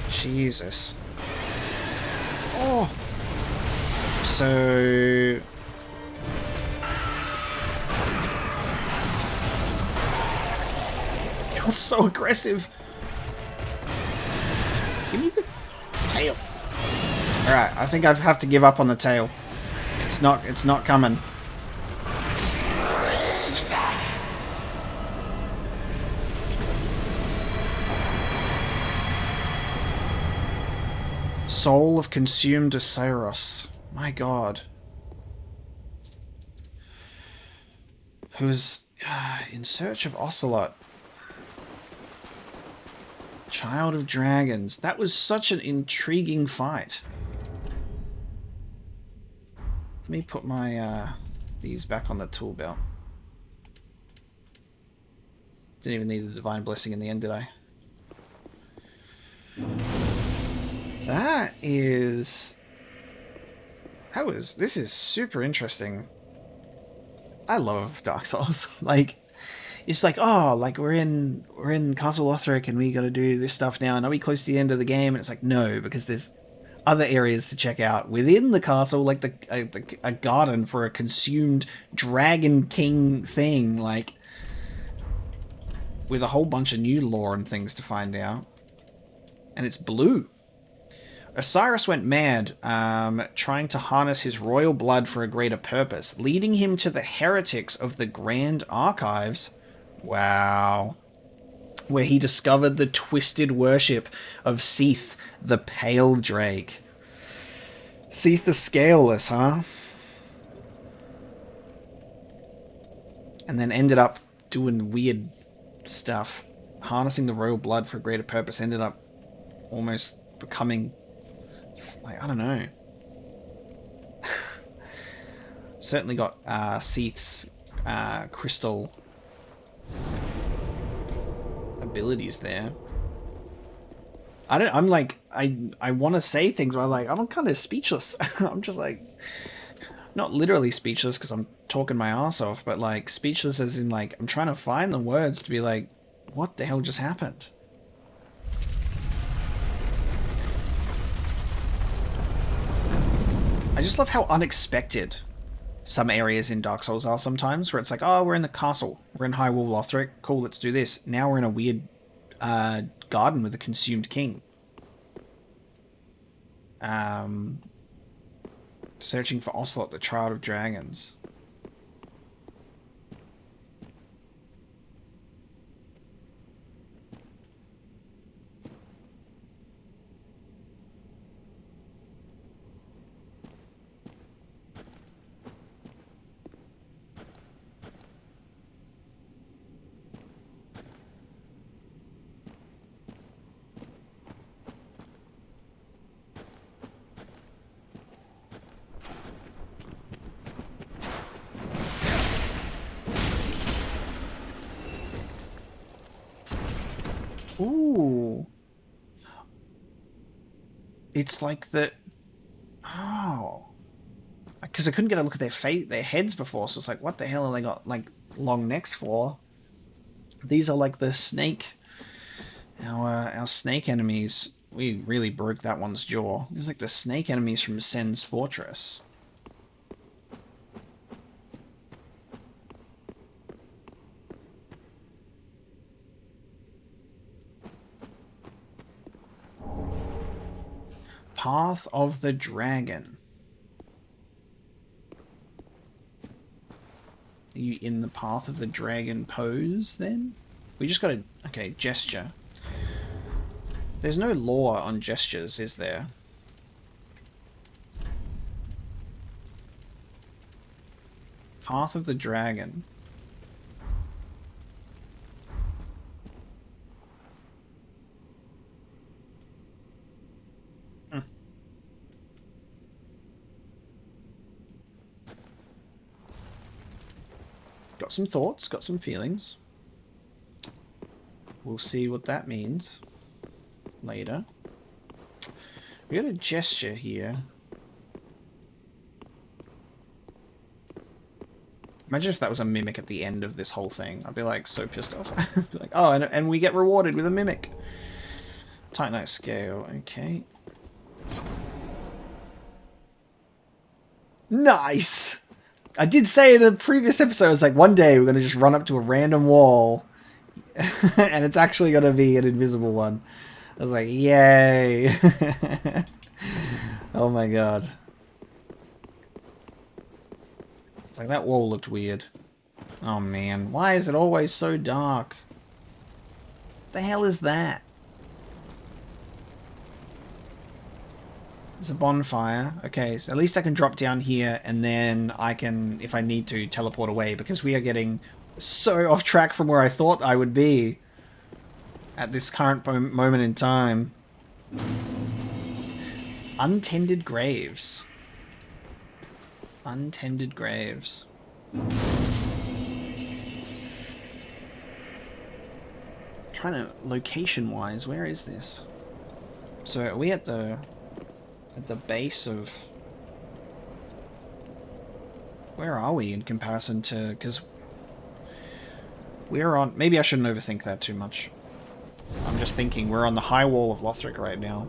Jesus. Oh. So... You're so aggressive. Give me the tail. Alright, I think I have to give up on the tail. It's not coming. Soul of consumed Oceiros. My god. Who's in search of Ocelot. Child of Dragons. That was such an intriguing fight. Let me put my these back on the tool belt. Didn't even need the Divine Blessing in the end, did I? This is super interesting. I love Dark Souls. Like, it's like, oh, like we're in Castle Lothric and we got to do this stuff now, and are we close to the end of the game? And it's like, no, because there's other areas to check out within the castle, like a garden for a consumed dragon king thing, like with a whole bunch of new lore and things to find out. And it's blue. Oceiros went mad, trying to harness his royal blood for a greater purpose, leading him to the heretics of the Grand Archives. Wow. Where he discovered the twisted worship of Seath, the Pale Drake. Seath the Scaleless, huh? And then ended up doing weird stuff. Harnessing the royal blood for a greater purpose, ended up almost becoming... like, I don't know. Certainly got Seath's crystal abilities there. I'm like, I want to say things, but I'm kind of speechless. I'm just like, not literally speechless because I'm talking my ass off, but like speechless as in like, I'm trying to find the words to be like, what the hell just happened? I just love how unexpected some areas in Dark Souls are sometimes, where it's like, oh, we're in the castle. We're in Hyrule Lothric. Cool, let's do this. Now we're in a weird garden with a consumed king. Searching for Ocelot, the Child of Dragons. Ooh. It's like the... Oh. Because I couldn't get a look at their heads before, so it's like, what the hell have they got, like, long necks for? These are like the snake... Our snake enemies. We really broke that one's jaw. These are like the snake enemies from Sen's Fortress. Path of the Dragon. Are you in the Path of the Dragon pose, then? We just gotta... Okay, gesture. There's no lore on gestures, is there? Path of the Dragon. Got some thoughts, got some feelings. We'll see what that means later. We got a gesture here. Imagine if that was a mimic at the end of this whole thing. I'd be like so pissed off. Be like, oh, and we get rewarded with a mimic. Titanite scale, okay. Nice! I did say in a previous episode, it's like one day we're going to just run up to a random wall and it's actually going to be an invisible one. I was like, yay! Oh my god. It's like that wall looked weird. Oh man, why is it always so dark? What the hell is that? There's a bonfire. Okay, so at least I can drop down here and then I can, if I need to, teleport away because we are getting so off track from where I thought I would be at this current moment in time. Untended Graves. Untended Graves. Trying to, location-wise, where is this? So are we at the base of... Where are we in comparison to... Because we're on... Maybe I shouldn't overthink that too much. I'm just thinking we're on the high wall of Lothric right now.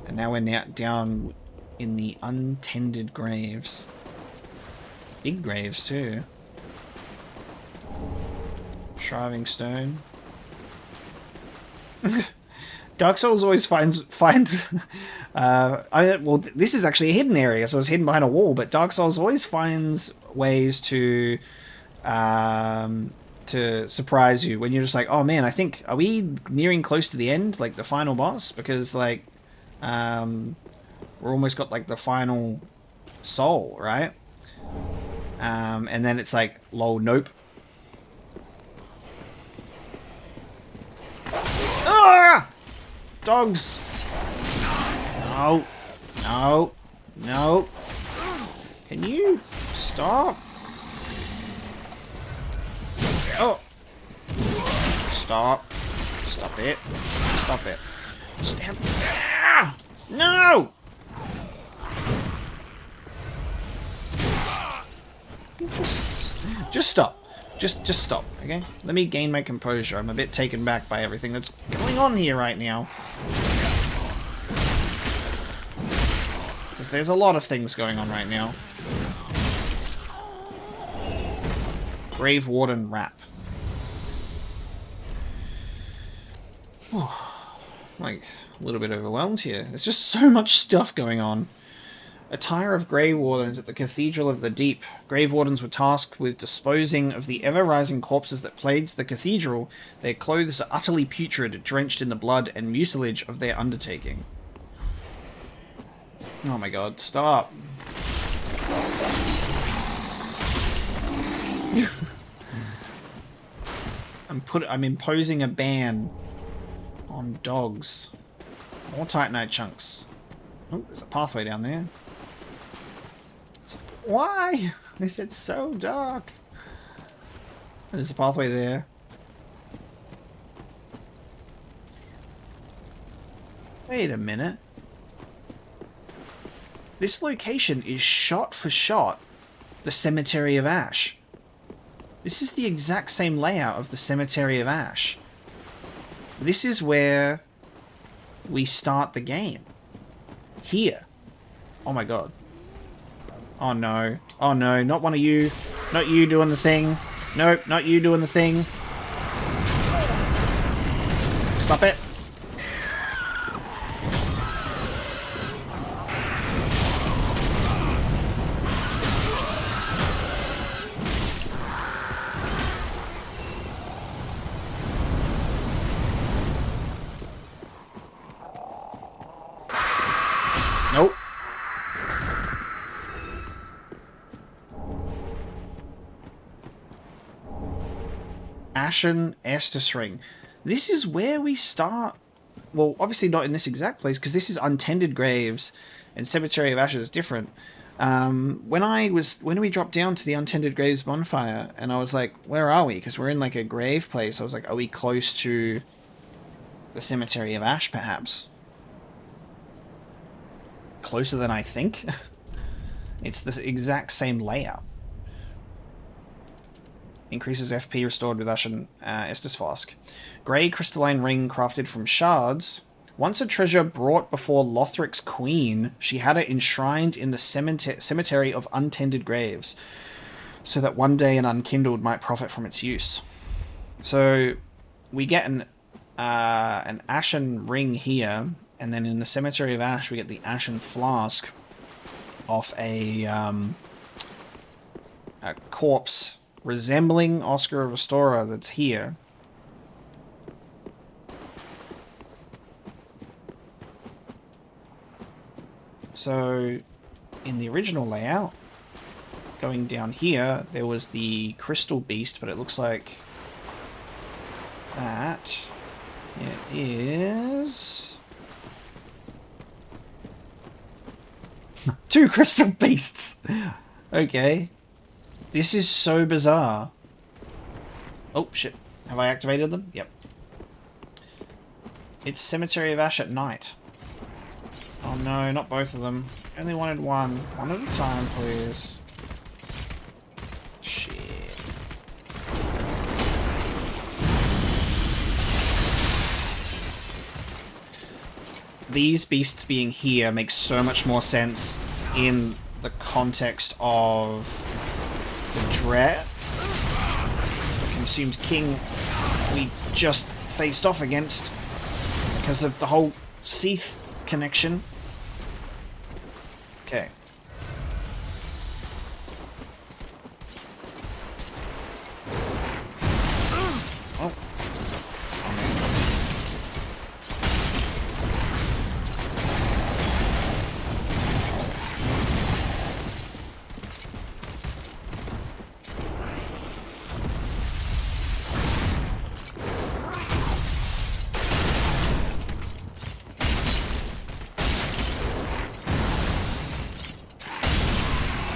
And now we're down in the Untended Graves. Big graves too. Shriving Stone. Dark Souls always finds well, this is actually a hidden area, so it's hidden behind a wall. But Dark Souls always finds ways to surprise you when you're just like, oh man, I think are we nearing close to the end, like the final boss? Because like, we're almost got like the final soul, right? And then it's like, lol, nope. Ah! Dogs! No. No. No. Can you stop? Oh. Stop. Stop it. Stop it. Stab. Ah! No! Just stop. Just stop, okay? Let me gain my composure. I'm a bit taken back by everything that's going on here right now. Because there's a lot of things going on right now. Grave Warden Wrap. Oh, like, a little bit overwhelmed here. There's just so much stuff going on. Attire of Grave Wardens at the Cathedral of the Deep. Grave Wardens were tasked with disposing of the ever-rising corpses that plagued the cathedral. Their clothes are utterly putrid, drenched in the blood and mucilage of their undertaking. Oh my god, stop. I'm imposing a ban on dogs. More Titanite chunks. Oh, there's a pathway down there. Why is it so dark? There's a pathway there. Wait a minute. This location is shot for shot the Cemetery of Ash. This is the exact same layout of the Cemetery of Ash. This is where we start the game. Here. Oh my god. Oh no. Oh no, not one of you. Not you doing the thing. Nope, not you doing the thing. Stop it. Nope. Ashen Estus Ring. This is where we start. Well, obviously not in this exact place, because this is Untended Graves, and Cemetery of Ashes is different. When we dropped down to the Untended Graves bonfire, and I was like, where are we? Because we're in like a grave place. I was like, are we close to the Cemetery of Ash, perhaps? Closer than I think. It's the exact same layout. Increases FP restored with Ashen Estus Flask. Grey crystalline ring crafted from shards. Once a treasure brought before Lothric's queen, she had it enshrined in the cemetery of Untended Graves, so that one day an unkindled might profit from its use. So we get an ashen ring here, and then in the Cemetery of Ash we get the Ashen Flask off a corpse resembling Oscar Restorer that's here. So, in the original layout, going down here, there was the Crystal Beast, but it looks like that it is... 2 Crystal Beasts! Okay. This is so bizarre. Oh, shit. Have I activated them? Yep. It's Cemetery of Ash at night. Oh no, not both of them. I only wanted one. One at a time, please. Shit. These beasts being here makes so much more sense in the context of the Dread, the Consumed King we just faced off against because of the whole Seath connection. Okay. Oh.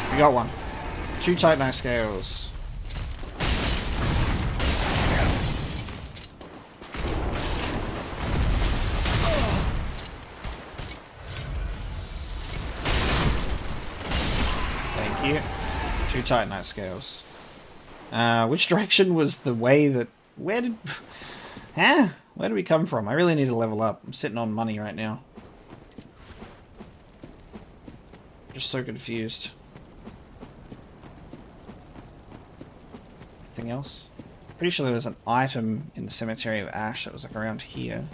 We got one. 2 Titanite scales. 2 Titanite scales. Which direction was the way that... Where did... Huh? Where did we come from? I really need to level up. I'm sitting on money right now. Just so confused. Anything else? Pretty sure there was an item in the Cemetery of Ash that was like around here.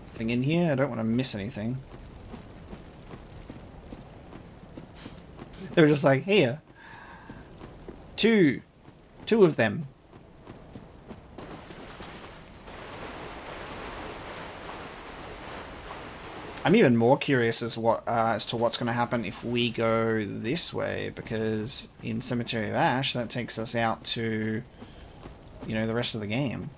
Anything in here? I don't want to miss anything. They were just like, here. Two of them. I'm even more curious as to what's going to happen if we go this way, because in Cemetery of Ash, that takes us out to, you know, the rest of the game.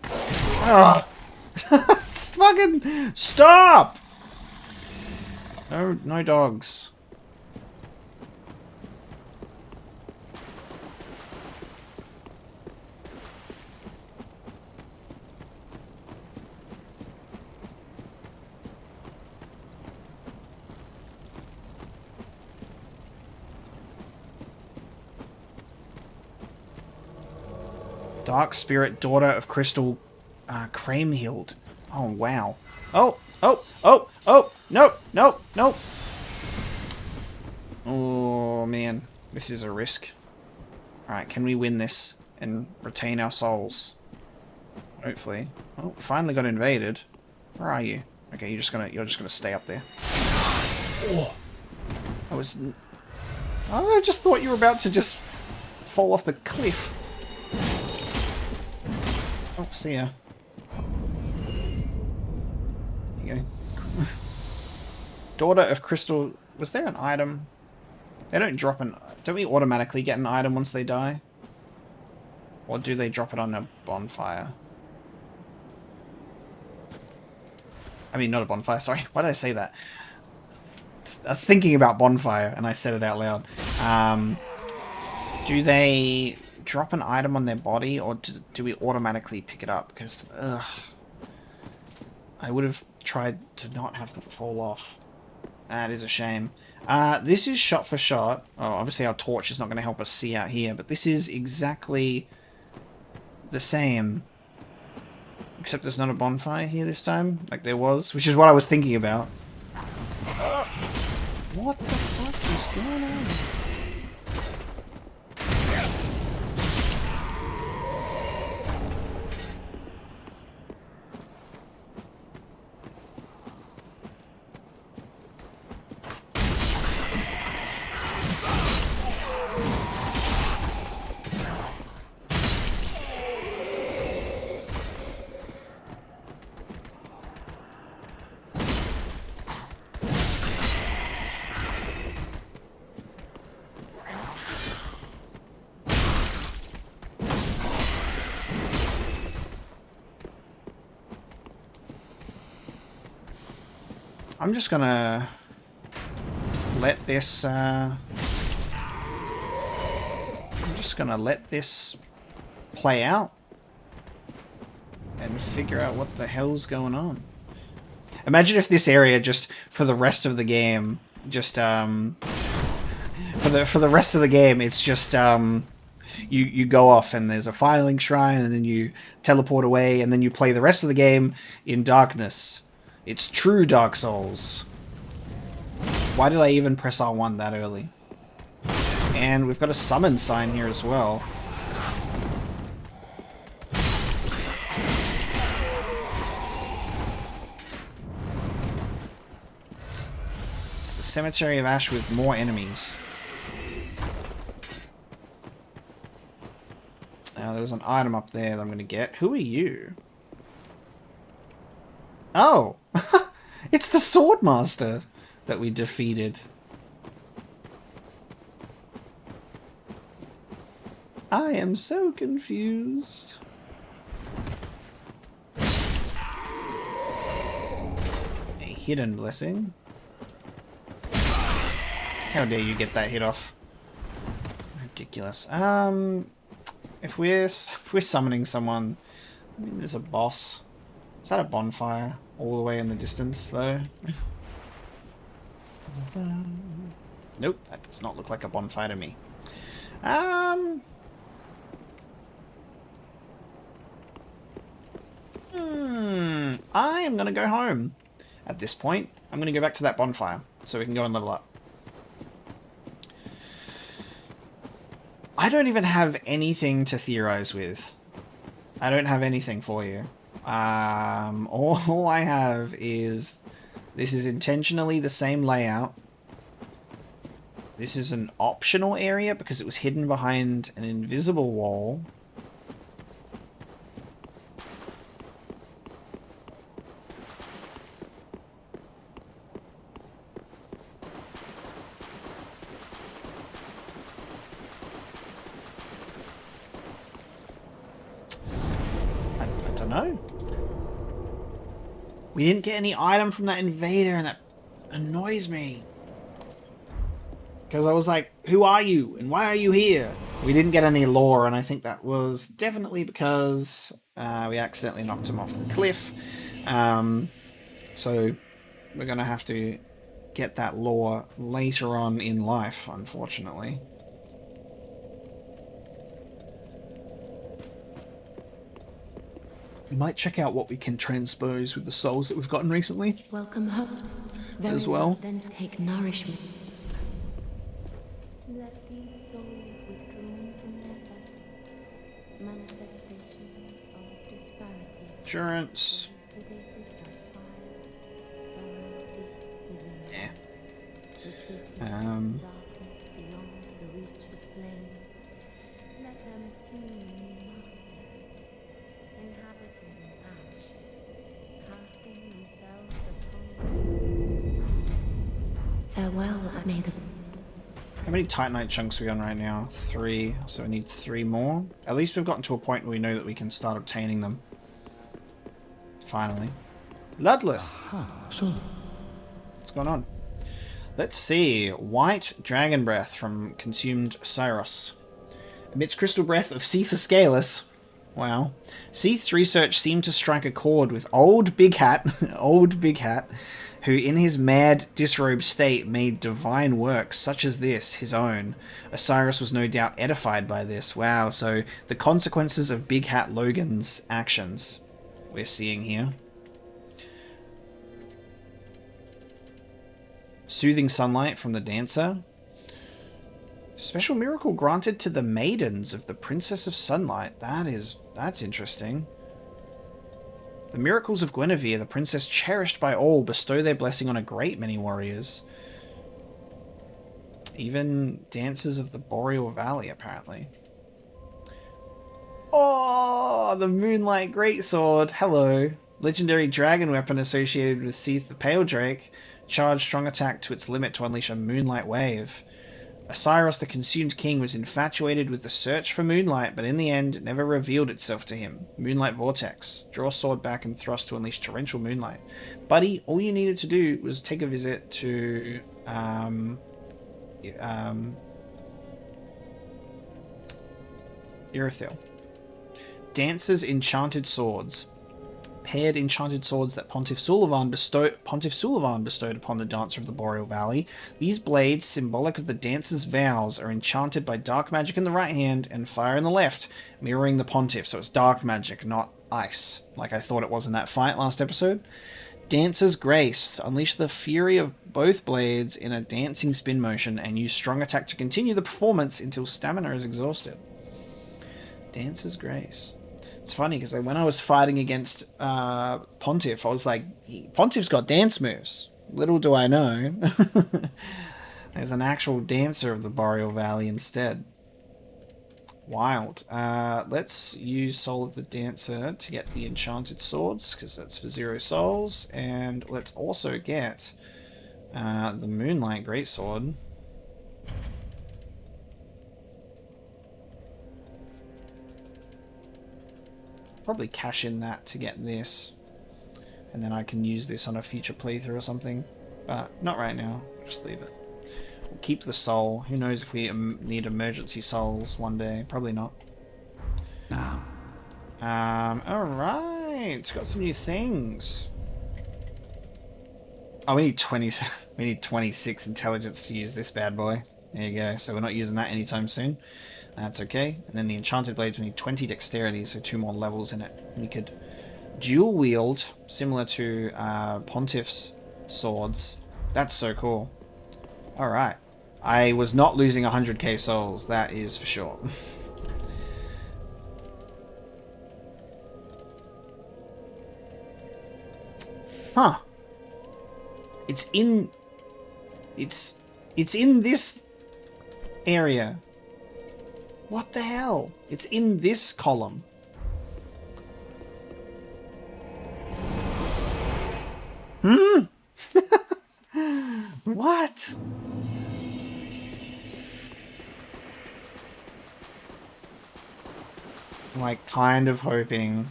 Oh! Fucking stop! No dogs. Dark Spirit, Daughter of Crystal, Cramehild. Oh, wow. Oh, no. Oh, man. This is a risk. Alright, can we win this and retain our souls? Hopefully. Oh, finally got invaded. Where are you? Okay, you're just gonna stay up there. Oh. I just thought you were about to just fall off the cliff. Oh, see ya. There you go. Daughter of Crystal... Was there an item? They don't drop an... Don't we automatically get an item once they die? Or do they drop it on a bonfire? I mean, not a bonfire, sorry. Why did I say that? I was thinking about bonfire, and I said it out loud. Do they... drop an item on their body, or do we automatically pick it up? Because, I would have tried to not have them fall off. That is a shame. This is shot for shot. Oh, obviously our torch is not going to help us see out here, but this is exactly the same. Except there's not a bonfire here this time, like there was, which is what I was thinking about. What the fuck is going on? I'm just gonna let this, I'm just gonna let this play out and figure out what the hell's going on. Imagine if this area just, for the rest of the game, just, for the rest of the game, it's just, you go off and there's a Firelink shrine and then you teleport away and then you play the rest of the game in darkness. It's true Dark Souls. Why did I even press R1 that early? And we've got a summon sign here as well. It's the Cemetery of Ash with more enemies. Now there's an item up there that I'm going to get. Who are you? Oh! It's the Swordmaster that we defeated. I am so confused. A hidden blessing. How dare you get that hit off? Ridiculous. If we're summoning someone, I mean, there's a boss. Is that a bonfire? All the way in the distance, though. Nope, that does not look like a bonfire to me. I am going to go home at this point. I'm going to go back to that bonfire so we can go and level up. I don't even have anything to theorize with. I don't have anything for you. All I have is... This is intentionally the same layout. This is an optional area because it was hidden behind an invisible wall. I don't know. We didn't get any item from that invader, and that annoys me. Because I was like, who are you? And why are you here? We didn't get any lore, and I think that was definitely because we accidentally knocked him off the cliff. So we're going to have to get that lore later on in life, unfortunately. We might check out what we can transpose with the souls that we've gotten recently. Welcome, host. As well. Then take nourishment. Let these souls withdrawn from their vessels, manifestations of disparity, Insurance. elucidated by fire, burrow deep within, Yeah. retreating darkness beyond the reach of flame. Let them assume new master, inhabiting ash, casting themselves upon Farewell, may the... How many Titanite chunks are we on right now? 3. So we need 3 more. At least we've gotten to a point where we know that we can start obtaining them. Finally. Ludleth! What's going on? Let's see. White Dragon Breath from Consumed Oceiros. Emits crystal breath of Seath Scalus. Wow. Seath's research seemed to strike a chord with old Big Hat, who in his mad, disrobed state made divine works such as this his own. Oceiros was no doubt edified by this. Wow, so the consequences of Big Hat Logan's actions we're seeing here. Soothing sunlight from the dancer. Special miracle granted to the maidens of the Princess of Sunlight. That's interesting. The miracles of Guinevere, the princess cherished by all, bestow their blessing on a great many warriors. Even dancers of the Boreal Valley, apparently. Oh, the Moonlight Greatsword. Hello. Legendary dragon weapon associated with Seath the Pale Drake. Charge strong attack to its limit to unleash a Moonlight Wave. Oceiros, the Consumed King, was infatuated with the search for moonlight, but in the end, it never revealed itself to him. Moonlight Vortex. Draw sword back and thrust to unleash torrential moonlight. Buddy, all you needed to do was take a visit to... Irithyll. Dancer's Enchanted Swords. Paired enchanted swords that Pontiff Sulivan bestowed upon the Dancer of the Boreal Valley. These blades, symbolic of the dancer's vows, are enchanted by dark magic in the right hand and fire in the left, mirroring the Pontiff. So it's dark magic, not ice, like I thought it was in that fight last episode. Dancer's Grace. Unleash the fury of both blades in a dancing spin motion and use strong attack to continue the performance until stamina is exhausted. Dancer's Grace. It's funny because when I was fighting against Pontiff, I was like, Pontiff's got dance moves. Little do I know. There's an actual dancer of the Boreal Valley instead. Wild. Let's use Soul of the Dancer to get the Enchanted Swords, because that's for 0 souls. And let's also get the Moonlight Greatsword. Probably cash in that to get this, and then I can use this on a future playthrough or something, but not right now. Just leave it. We'll keep the soul. Who knows if we need emergency souls one day? Probably not. Now. Alright, it's got some new things. Oh, we need 20. We need 26 intelligence to use this bad boy. There you go. So we're not using that anytime soon. That's okay. And then the enchanted blades, we need 20 dexterity, so 2 more levels in it. We could dual wield, similar to Pontiff's swords. That's so cool. All right. I was not losing 100k souls. That is for sure. Huh. It's in this area. What the hell? It's in this column. What? Like, kind of hoping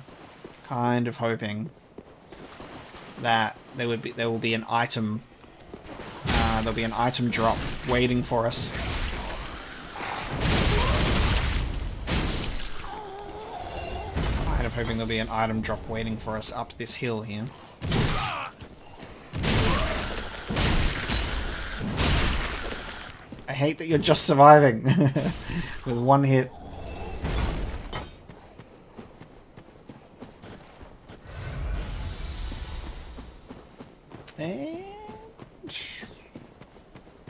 that there will be an item. There'll be an item drop waiting for us. Kind of hoping there'll be an item drop waiting for us up this hill here. I hate that you're just surviving with one hit. And...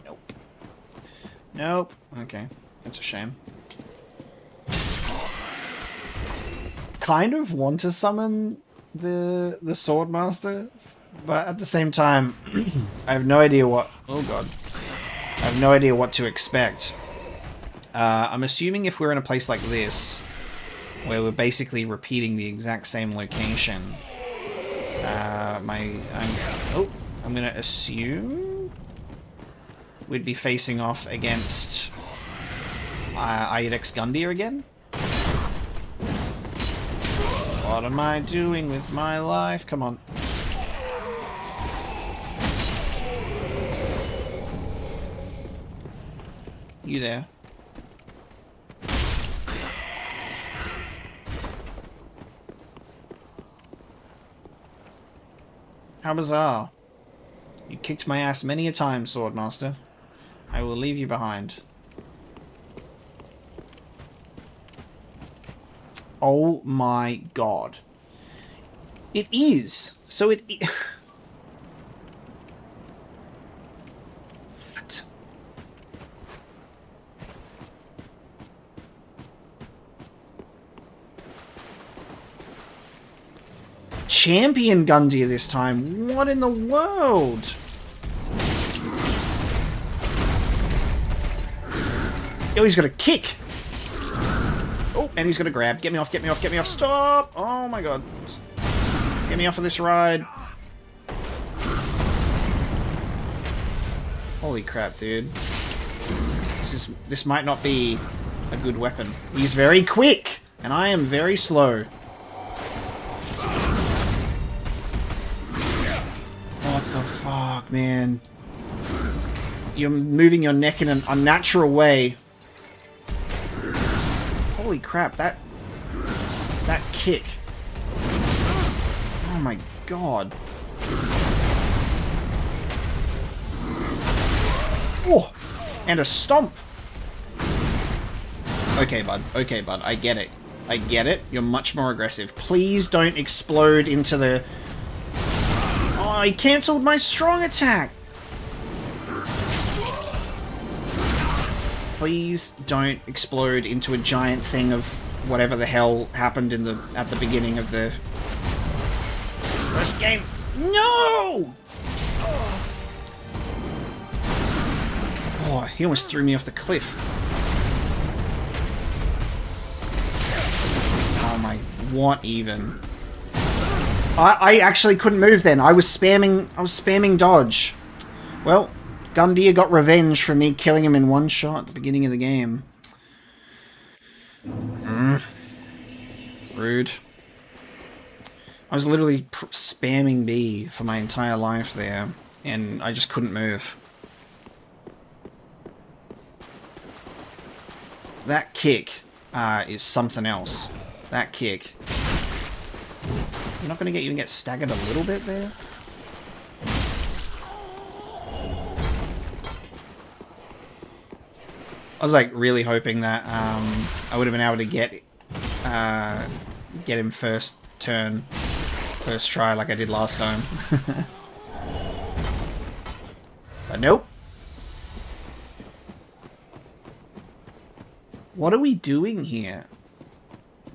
nope. Nope. Okay. That's a shame. Kind of want to summon the Swordmaster, but at the same time, I have no idea what... oh god. I have no idea what to expect. I'm assuming if we're in a place like this, where we're basically repeating the exact same location, I'm gonna assume we'd be facing off against Iodex Gundyr again. What am I doing with my life? Come on. You there? How bizarre. You kicked my ass many a time, Swordmaster. I will leave you behind. Oh my god. It is. So it... what? Champion Gundyr this time. What in the world? Oh, he's got a kick. Oh, and he's got a grab. Get me off, get me off, get me off. Stop! Oh my god. Get me off of this ride. Holy crap, dude. This might not be a good weapon. He's very quick, and I am very slow. What the fuck, man? You're moving your neck in an unnatural way. Holy crap, that kick. Oh my god. Oh, and a stomp. Okay, bud. Okay, bud. I get it. I get it. You're much more aggressive. Please don't explode into the... oh, he cancelled my strong attack. Please don't explode into a giant thing of whatever the hell happened at the beginning of the first game. No! Oh, he almost threw me off the cliff. Oh my, what even? I actually couldn't move then. I was spamming dodge. Well, Gundyr got revenge for me killing him in one shot at the beginning of the game. Rude. I was literally spamming B for my entire life there, and I just couldn't move. That kick is something else. That kick. You're not going to even get staggered a little bit there? I was like really hoping that I would have been able to get him first turn, first try like I did last time. But nope. What are we doing here?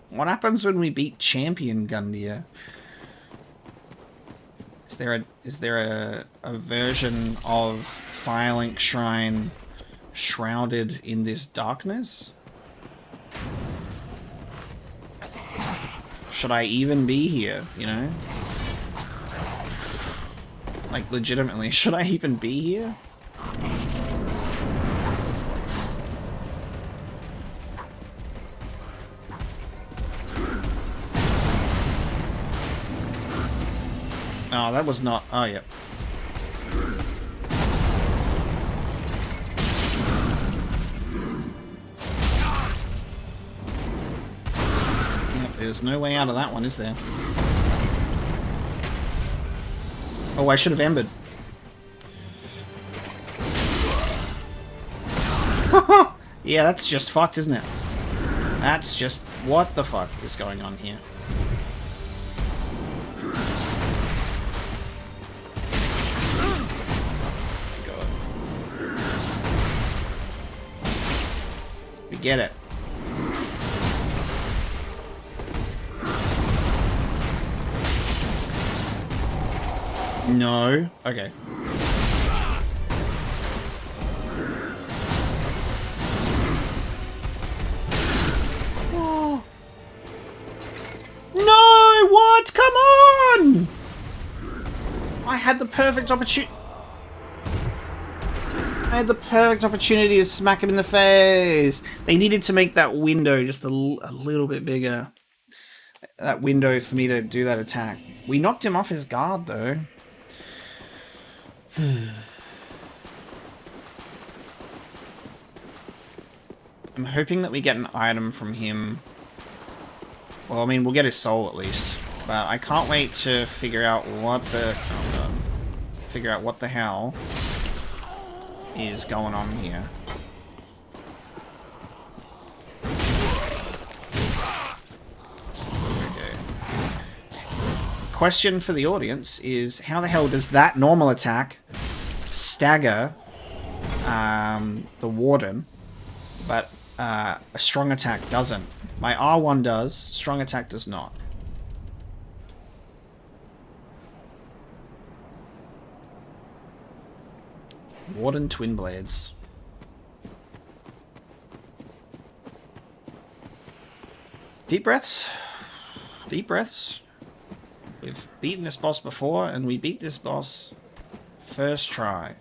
What happens when we beat Champion Gundyr? Is there a version of Firelink Shrine shrouded in this darkness? Should I even be here, you know? Like, legitimately, should I even be here? Oh, that was not... Oh, yep. There's no way out of that one, is there? Oh, I should have embered. Yeah, that's just fucked, isn't it? That's just... What the fuck is going on here? We get it. No. Okay. Oh. No! What? Come on! I had the perfect opportunity. I had the perfect opportunity to smack him in the face. They needed to make that window just a little bit bigger. That window for me to do that attack. We knocked him off his guard, though. I'm hoping that we get an item from him. Well, I mean, we'll get his soul at least. But I can't wait to figure out what the... Oh, God. Figure out what the hell is going on here. Question for the audience is, how the hell does that normal attack stagger the Warden, but a strong attack doesn't? My R1 does, strong attack does not. Warden Twin Blades. Deep breaths. Deep breaths. We've beaten this boss before, and we beat this boss first try.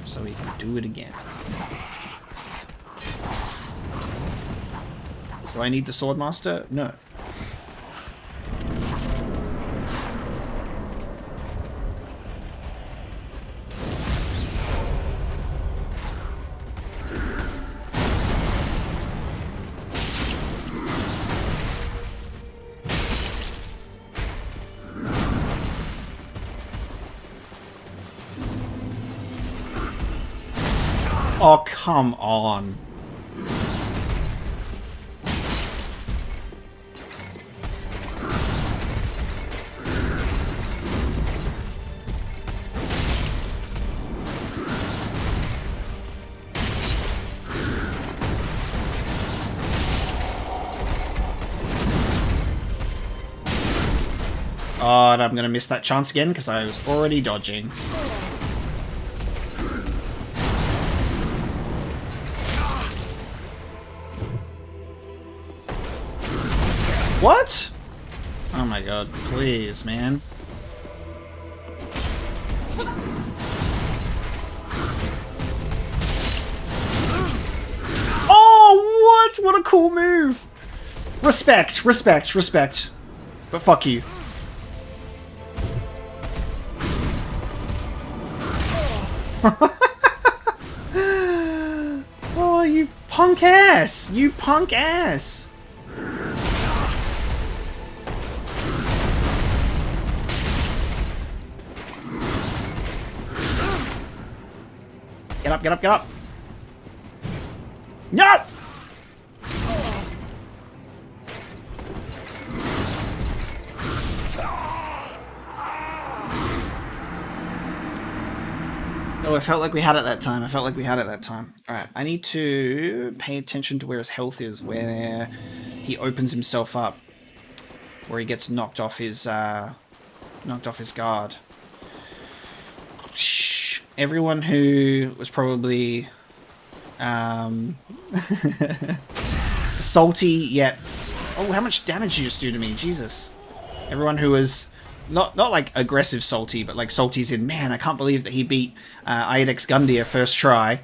So we can do it again. Do I need the Swordmaster? No. Oh, come on. Oh, and I'm going to miss that chance again because I was already dodging. What? Oh my god, please, man. Oh, what? What a cool move. Respect, respect, respect. But fuck you. Oh, you punk ass. You punk ass. Get up, get up, get up! No! Oh, I felt like we had it that time. Alright, I need to pay attention to where his health is, where he opens himself up. Where he gets knocked off his guard. Shh. Everyone who was probably salty yet... Oh, how much damage did you just do to me? Jesus. Everyone who was not like aggressive salty, but like salty's in, man, I can't believe that he beat Iodex Gundyr first try.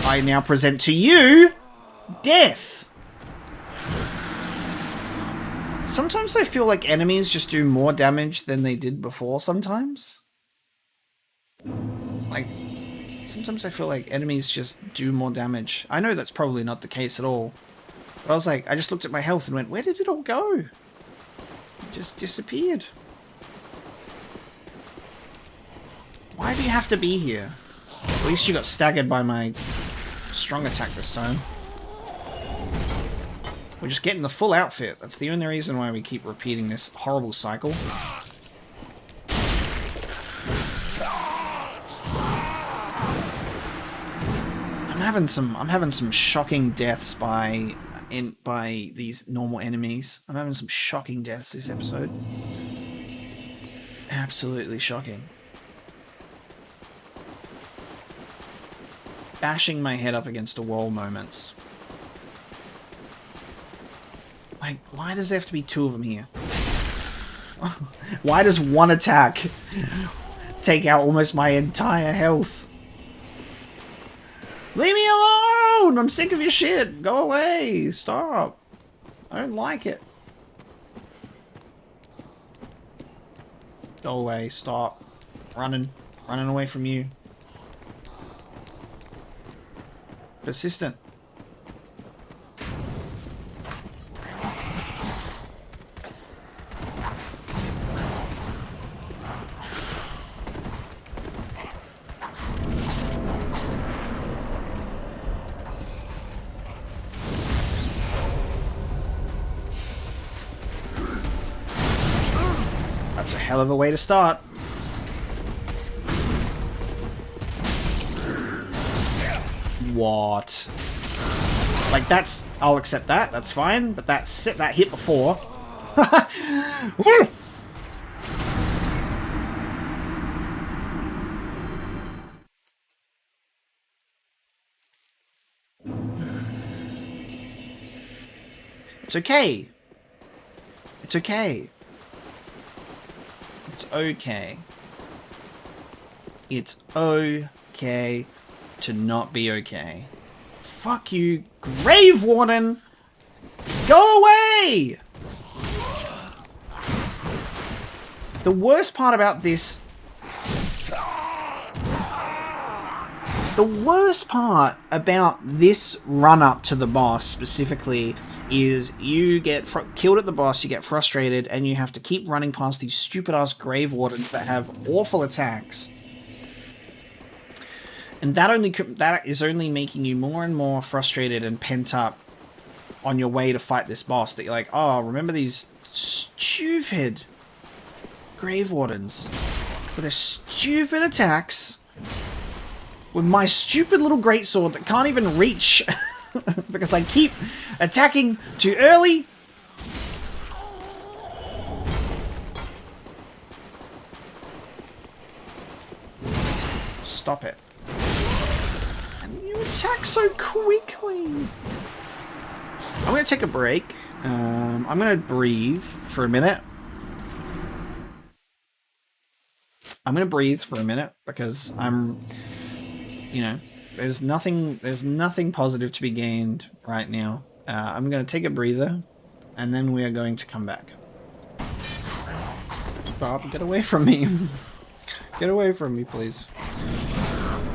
I now present to you death. Sometimes I feel like enemies just do more damage than they did before sometimes. Like, sometimes I feel like enemies just do more damage. I know that's probably not the case at all. But I was like, I just looked at my health and went, where did it all go? It just disappeared. Why do you have to be here? At least you got staggered by my strong attack this time. We're just getting the full outfit. That's the only reason why we keep repeating this horrible cycle. I'm having some shocking deaths by these normal enemies. I'm having some shocking deaths this episode. Absolutely shocking. Bashing my head up against a wall moments. Like, why does there have to be two of them here? Why does one attack take out almost my entire health? Leave me alone! I'm sick of your shit! Go away! Stop! I don't like it. Go away, stop. Running away from you. Persistent. That's a hell of a way to start. What? Like, that's... I'll accept that, that's fine, but that hit before. It's okay. It's okay. It's okay. It's okay to not be okay. Fuck you, Grave Warden! Go away! The worst part about this... The worst part about this run-up to the boss, specifically, is you get killed at the boss, you get frustrated, and you have to keep running past these stupid-ass Grave Wardens that have awful attacks. And that is only making you more and more frustrated and pent up on your way to fight this boss. That you're like, oh, remember these stupid Grave Wardens with their stupid attacks with my stupid little greatsword that can't even reach because I keep attacking too early. Stop it. And you attack so quickly. I'm going to take a break. I'm going to breathe for a minute. Because I'm, you know, there's nothing positive to be gained right now. I'm going to take a breather, and then we are going to come back. Stop, get away from me. Get away from me, please.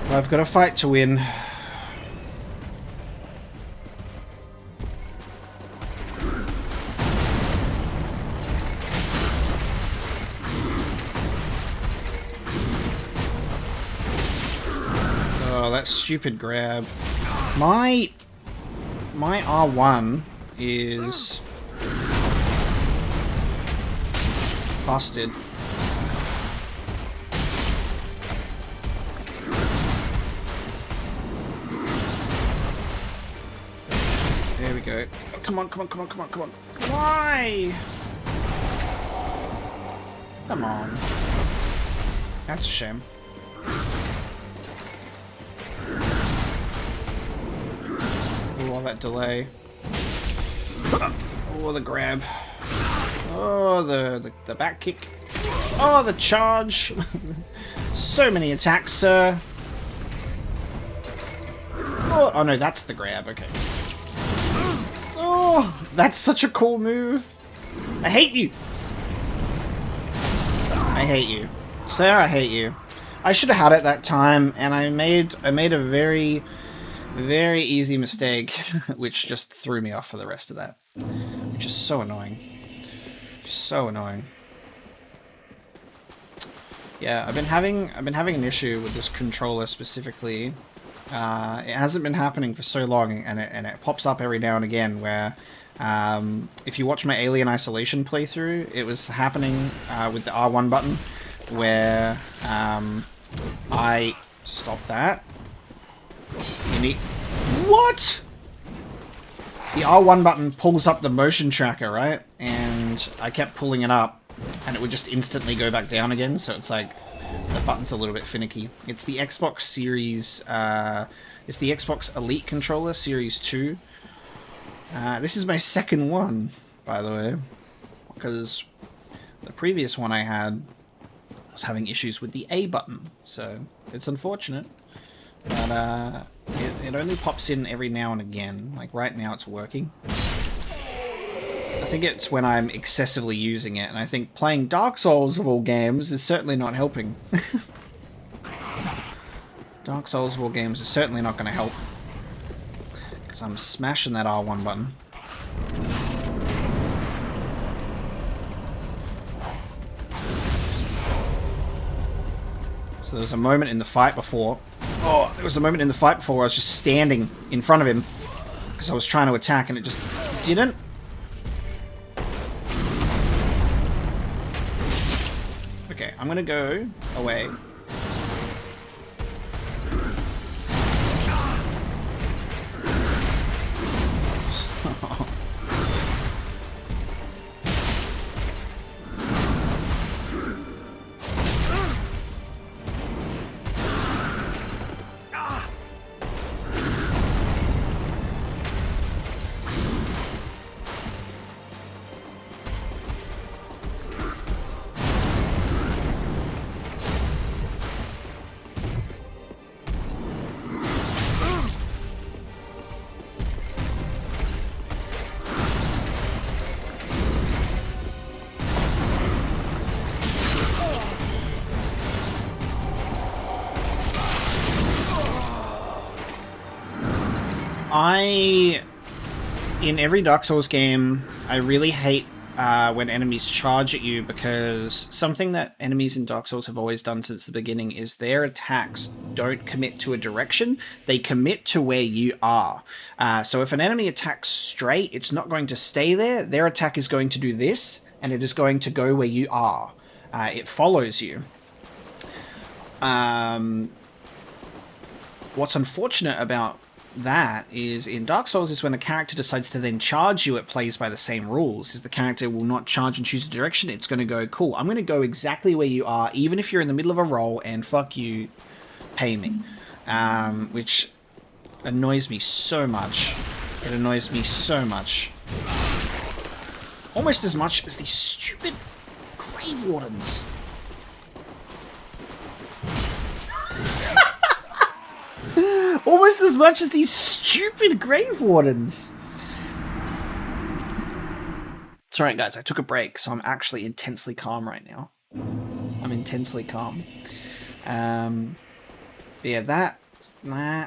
I've got a fight to win. Oh, Oh, that stupid grab. My R1 is busted. There we go. Oh, come on, come on, come on, come on, come on. Why? Come on. That's a shame. Ooh, all that delay. Oh, the grab. Oh, the back kick. Oh, the charge. So many attacks, sir. Oh, no, that's the grab. Okay. Oh, that's such a cool move. I hate you. I hate you. Sir, I hate you. I should have had it that time, and I made a very, very easy mistake, which just threw me off for the rest of that. Which is so annoying. So annoying. Yeah, I've been having an issue with this controller specifically. It hasn't been happening for so long, and it pops up every now and again where if you watch my Alien Isolation playthrough, it was happening with the R1 button where I stop that. You need what? The R1 button pulls up the motion tracker, right? And I kept pulling it up, and it would just instantly go back down again. So it's like the button's a little bit finicky. It's the Xbox Series. It's the Xbox Elite controller, Series 2. This is my second one, by the way, because the previous one I had was having issues with the A button. So it's unfortunate, but it only pops in every now and again. Like right now, it's working. I think it's when I'm excessively using it, and I think playing Dark Souls of all games is certainly not helping. Dark Souls of all games is certainly not going to help, because I'm smashing that R1 button. So there was a moment in the fight before. Oh, there was a moment in the fight before where I was just standing in front of him because I was trying to attack and it just didn't. Okay, I'm gonna go away. In every Dark Souls game, I really hate when enemies charge at you, because something that enemies in Dark Souls have always done since the beginning is their attacks don't commit to a direction, they commit to where you are. So if an enemy attacks straight, it's not going to stay there, their attack is going to do this, and it is going to go where you are. It follows you. What's unfortunate about that is in Dark Souls is when a character decides to then charge you, it plays by the same rules. Is the character will not charge and choose a direction, it's going to go, cool, I'm going to go exactly where you are, even if you're in the middle of a roll, and fuck you, pay me. Which annoys me so much. It annoys me so much. Almost as much as these stupid Grave Wardens. Almost as much as these stupid Grave Wardens. It's alright, guys. I took a break, so I'm actually intensely calm right now. I'm intensely calm. Yeah, that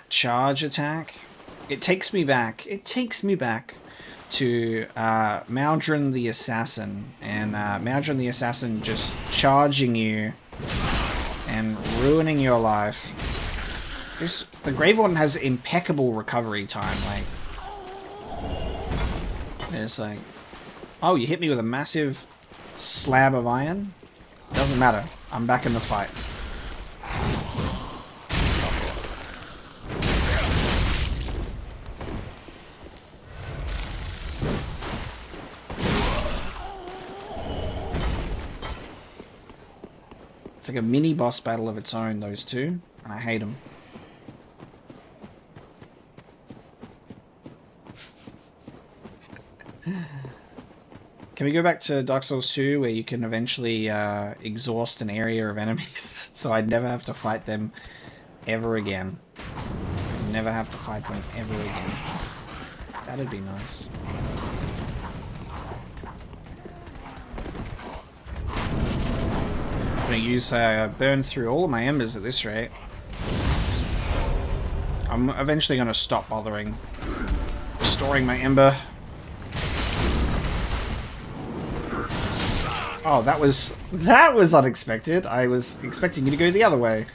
charge attack, it takes me back. It takes me back to Maldron the Assassin, and Maldron the Assassin just charging you and ruining your life. The Grave Warden has impeccable recovery time. Like, it's like, oh, you hit me with a massive slab of iron? Doesn't matter. I'm back in the fight. It's like a mini boss battle of its own, those two, and I hate them. Can we go back to Dark Souls 2 where you can eventually exhaust an area of enemies so I'd never have to fight them ever again? Never have to fight them ever again. That'd be nice. I'm gonna use burn through all of my embers at this rate. I'm eventually gonna stop bothering restoring my ember. Oh, that was unexpected. I was expecting you to go the other way.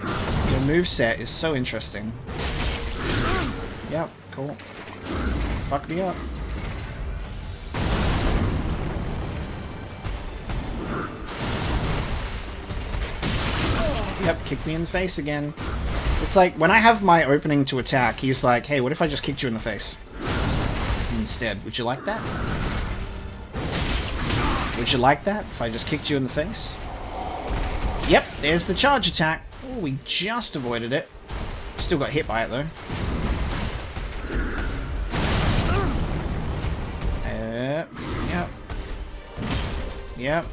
Your moveset is so interesting. Yep, cool. Fuck me up. Yep, kick me in the face again. It's like, when I have my opening to attack, he's like, hey, what if I just kicked you in the face? Instead, would you like that? Would you like that if I just kicked you in the face? Yep, there's the charge attack. Oh, we just avoided it. Still got hit by it, though. Yep. Yep.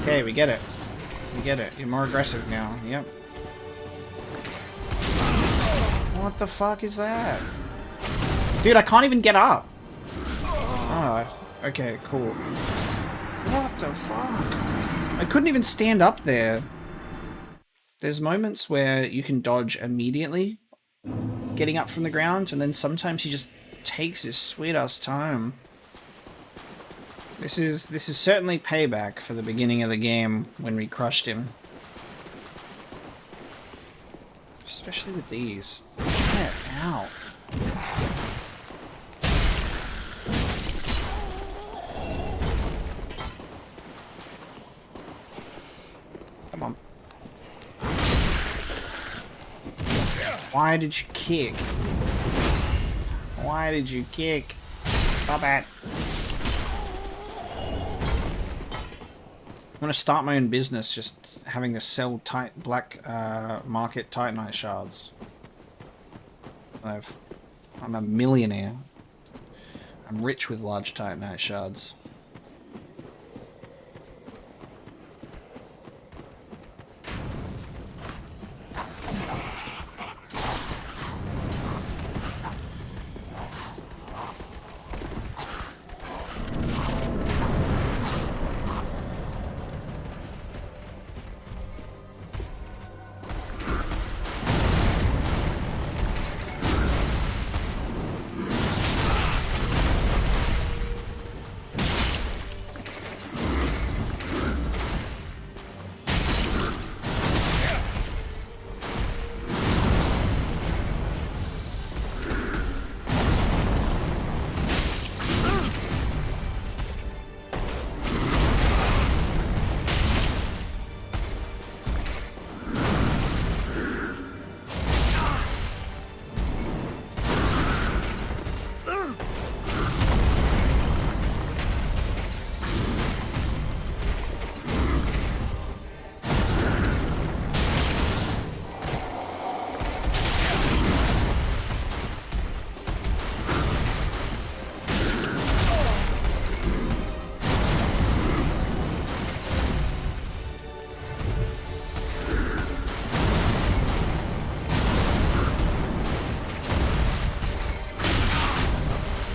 Okay, we get it. We get it. You're more aggressive now. Yep. What the fuck is that? Dude, I can't even get up. Oh, okay, cool. What the fuck? I couldn't even stand up there. There's moments where you can dodge immediately getting up from the ground, and then sometimes he just takes his sweet-ass time. This is certainly payback for the beginning of the game when we crushed him. Especially with these. Get out. Come on. Why did you kick? Why did you kick? Stop it. I'm gonna start my own business, just having to sell black market Titanite shards. I'm a millionaire. I'm rich with large Titanite shards.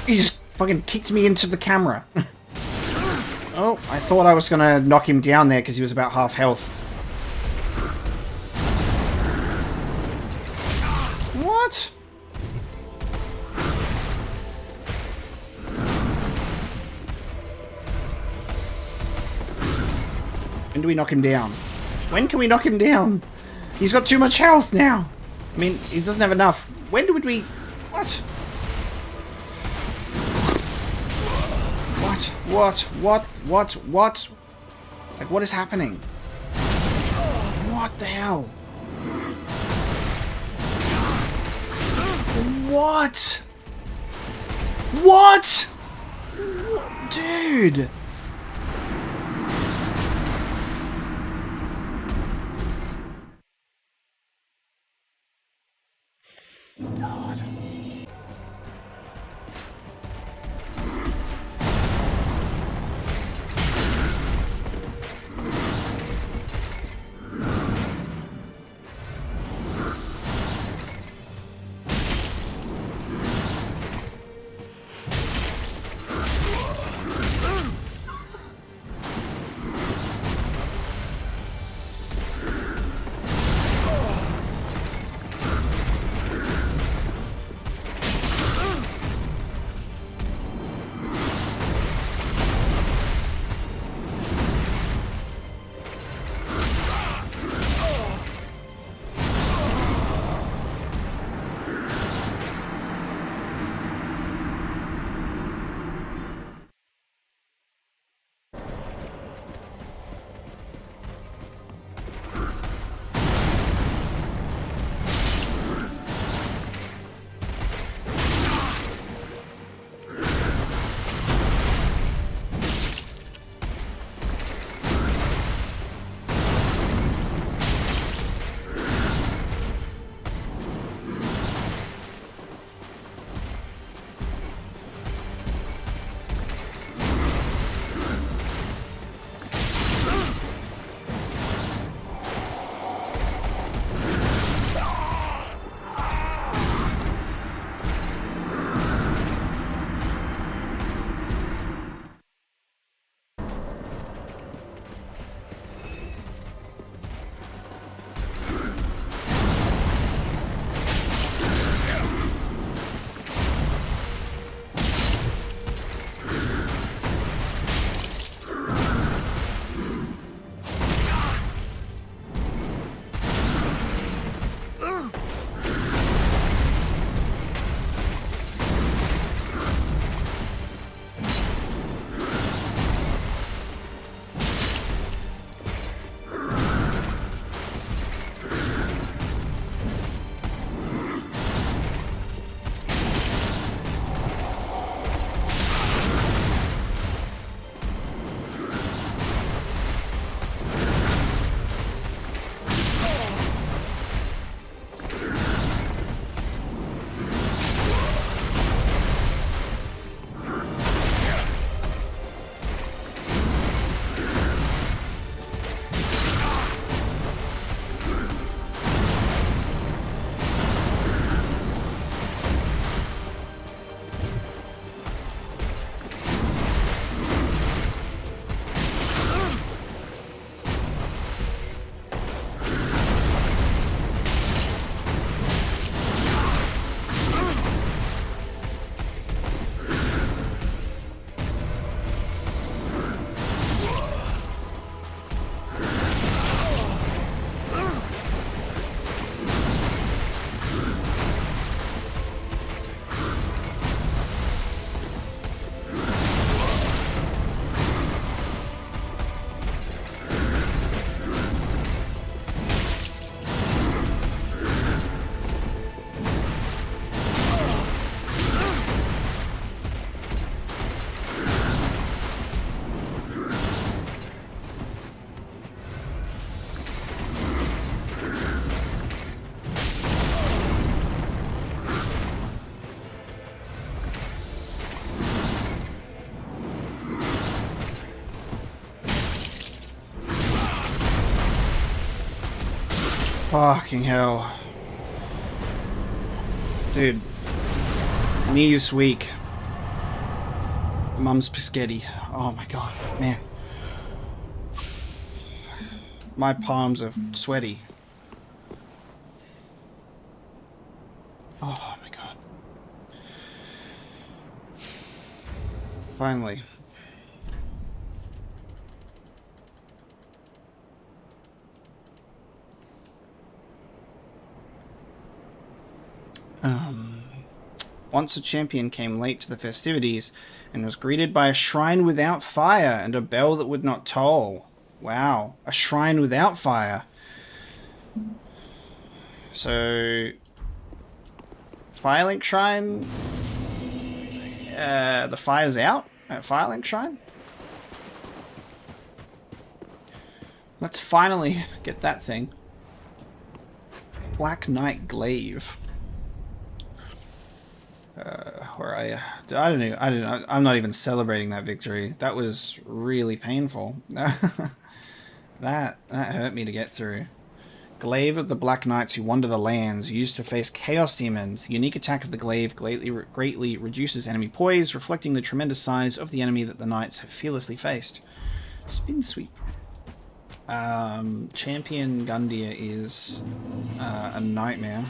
He just fucking kicked me into the camera. Oh, I thought I was gonna knock him down there because he was about half health. What? When do we knock him down? When can we knock him down? He's got too much health now. I mean, he doesn't have enough. When did we... What? What? Like, what is happening? What the hell? What? What? Dude! God. Fucking hell. Dude. Knees weak. Mum's spaghetti. Oh my god, man. My palms are sweaty. Oh my god. Finally. Once a champion came late to the festivities and was greeted by a shrine without fire and a bell that would not toll. Wow, a shrine without fire. So, Firelink Shrine, the fire's out at Firelink Shrine? Let's finally get that thing. Black Knight Glaive. Where I don't know. I'm not even celebrating that victory. That was really painful. that hurt me to get through. Glaive of the Black Knights who wander the lands, used to face Chaos Demons. The unique attack of the Glaive greatly reduces enemy poise, reflecting the tremendous size of the enemy that the Knights have fearlessly faced. Spin Sweep. Champion Gundyr is a nightmare.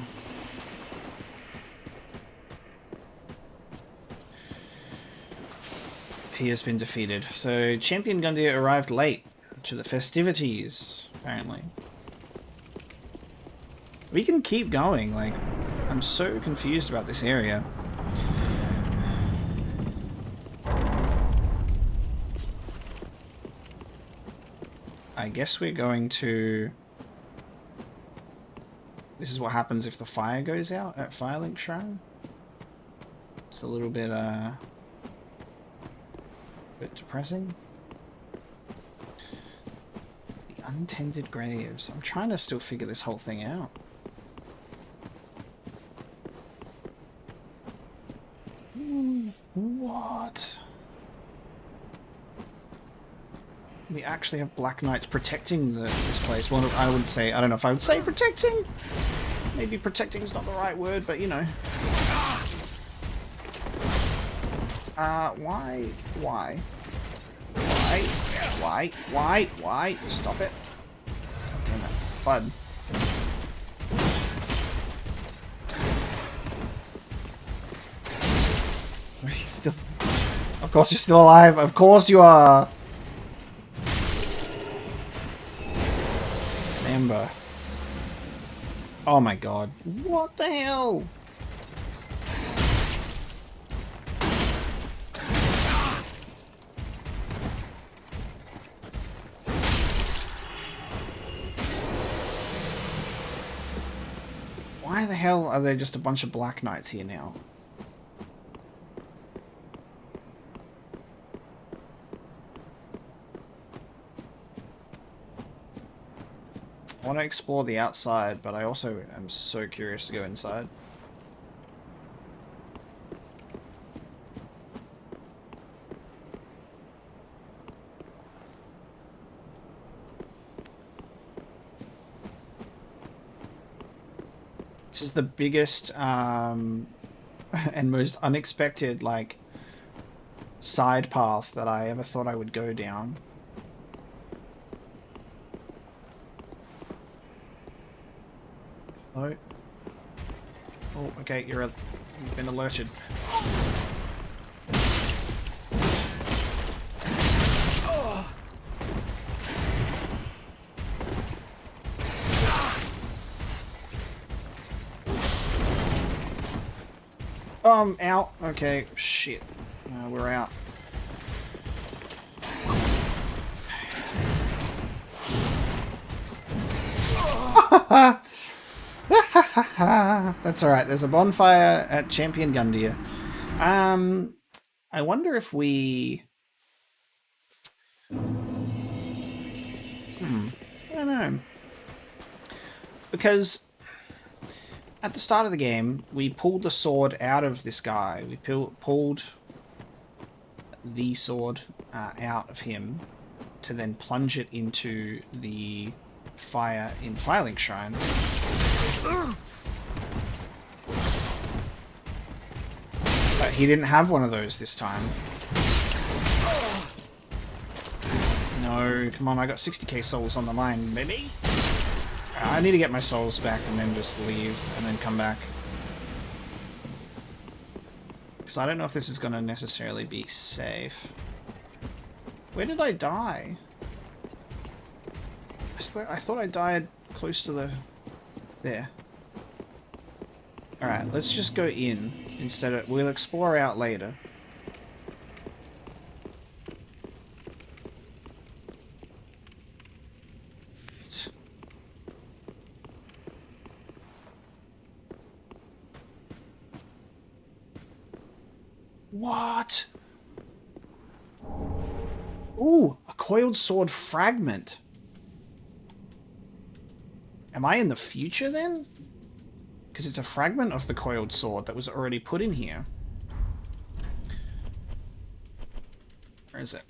He has been defeated. So, Champion Gundyr arrived late to the festivities, apparently. We can keep going, like, I'm so confused about this area. I guess we're going to... This is what happens if the fire goes out at Firelink Shrine. It's a little bit depressing. The Untended Graves. I'm trying to still figure this whole thing out. What? We actually have Black Knights protecting this place. Well, I would say, I don't know if I would say protecting. Maybe protecting is not the right word, but you know. Why? Stop it. Damn it. Bud. Of course you're still alive. Of course you are. Amber. Oh my god. What the hell? Why the hell are there just a bunch of Black Knights here now? I want to explore the outside, but I also am so curious to go inside. This is the biggest and most unexpected, like, side path that I ever thought I would go down. Hello? Oh, okay, you've been alerted. Out. Okay, shit. We're out. That's alright. There's a bonfire at Champion Gundyr. I wonder if we... I don't know. Because at the start of the game, we pulled the sword out of this guy. We pulled the sword out of him to then plunge it into the fire in Firelink Shrine. But he didn't have one of those this time. No, come on, I got 60k souls on the line, baby. I need to get my souls back and then just leave and then come back. Because I don't know if this is going to necessarily be safe. Where did I die? I thought I died close to the... There. Alright, let's just go in instead of... We'll explore out later. What? Ooh, a coiled sword fragment. Am I in the future then? Because it's a fragment of the coiled sword that was already put in here. Where is it?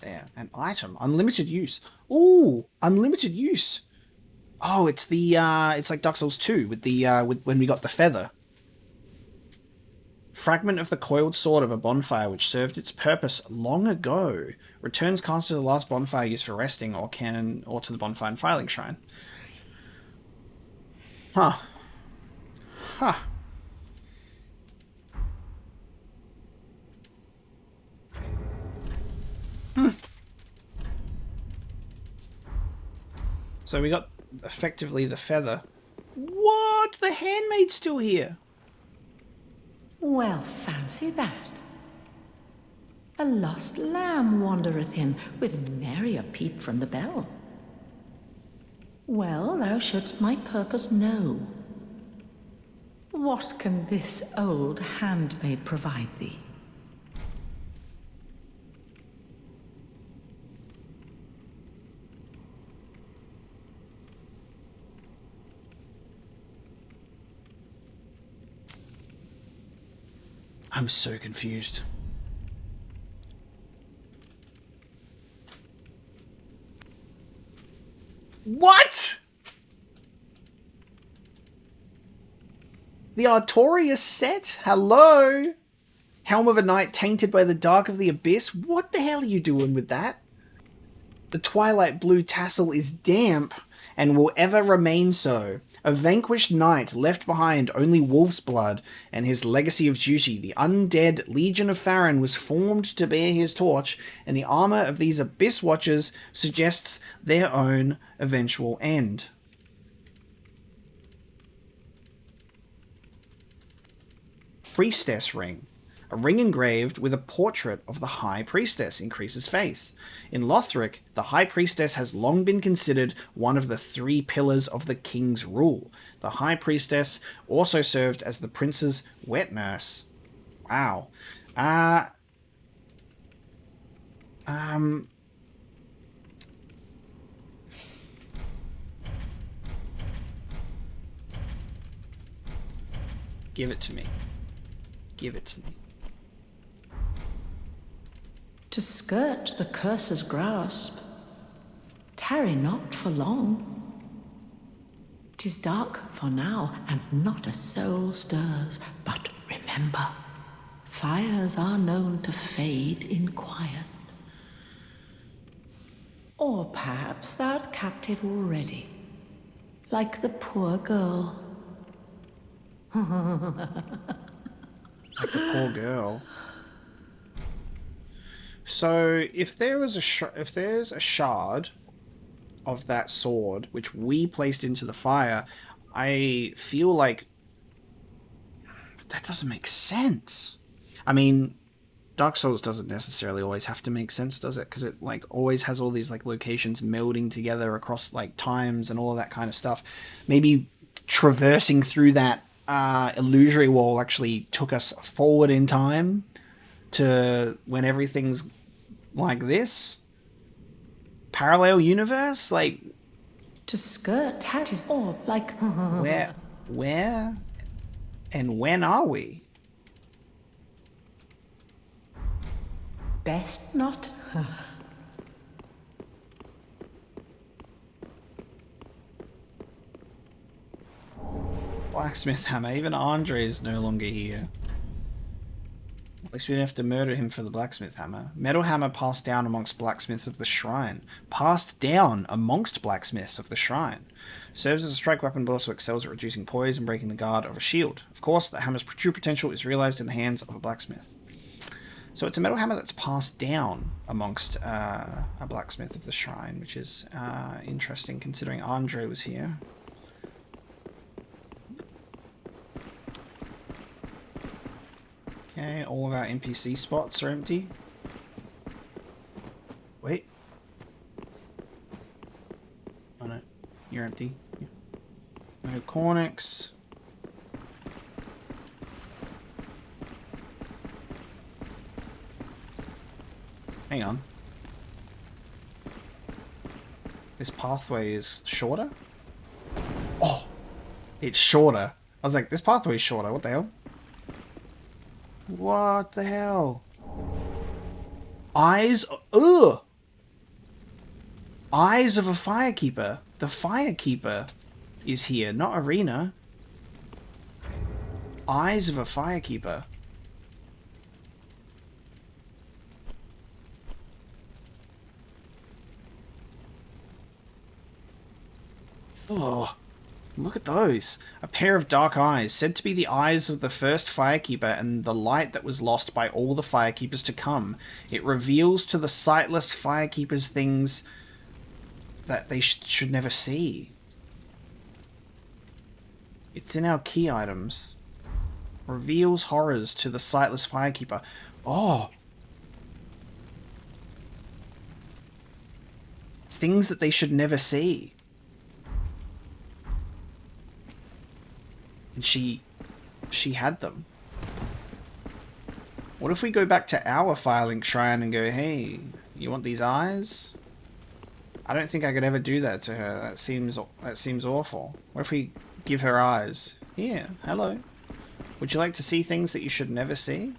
There, an item. Unlimited use. Ooh, unlimited use. Oh, it's the, it's like Dark Souls 2 with the, when we got the feather. Fragment of the coiled sword of a bonfire which served its purpose long ago. Returns cast to the last bonfire used for resting or to the bonfire and Firelink shrine. Huh. Huh. So we got effectively the feather. What? The handmaid's still here. Well, fancy that. A lost lamb wandereth in, with nary a peep from the bell. Well, thou shouldst my purpose know. What can this old handmaid provide thee? I'm so confused. What? The Artorias set? Hello? Helm of a Knight tainted by the dark of the abyss? What the hell are you doing with that? The twilight blue tassel is damp and will ever remain so. A vanquished knight left behind only wolf's blood and his legacy of duty. The undead Legion of Farron was formed to bear his torch, and the armor of these abyss watchers suggests their own eventual end. Priestess ring. A ring engraved with a portrait of the High Priestess increases faith. In Lothric, the High Priestess has long been considered one of the 3 pillars of the king's rule. The High Priestess also served as the prince's wet nurse. Wow. Give it to me. Give it to me. To skirt the curse's grasp, tarry not for long. 'Tis dark for now, and not a soul stirs. But remember, fires are known to fade in quiet. Or perhaps thou'rt captive already, like the poor girl. Like the poor girl. So, if there was if there's a shard of that sword which we placed into the fire, I feel like that doesn't make sense. I mean, Dark Souls doesn't necessarily always have to make sense, does it? Because it like always has all these like locations melding together across like times and all that kind of stuff. Maybe traversing through that illusory wall actually took us forward in time to when everything's like this. Parallel universe? Like, To skirt his orb like where and when are we? best not. Blacksmith hammer. Even Andre is no longer here. At least we didn't have to murder him for the blacksmith hammer. Metal hammer passed down amongst blacksmiths of the shrine. Passed down amongst blacksmiths of the shrine. Serves as a strike weapon, but also excels at reducing poise and breaking the guard of a shield. Of course, the hammer's true potential is realized in the hands of a blacksmith. So it's a metal hammer that's passed down amongst a blacksmith of the shrine, which is interesting considering Andre was here. Okay, all of our NPC spots are empty. Wait. Oh no, you're empty. Yeah. No Cornix. Hang on. This pathway is shorter? Oh! It's shorter. I was like, this pathway is shorter. What the hell? What the hell? Eyes... Ugh! Eyes of a Firekeeper. The Firekeeper is here, not Arena. Eyes of a Firekeeper. Oh, look at those. A pair of dark eyes, said to be the eyes of the first Firekeeper and the light that was lost by all the Firekeepers to come. It reveals to the sightless Firekeepers things that they should never see. It's in our key items. Reveals horrors to the sightless Firekeeper. Oh! Things that they should never see. And she had them. What if we go back to our Firelink shrine and go, hey, you want these eyes? I don't think I could ever do that to her. That seems awful. What if we give her eyes? Here, hello. Would you like to see things that you should never see?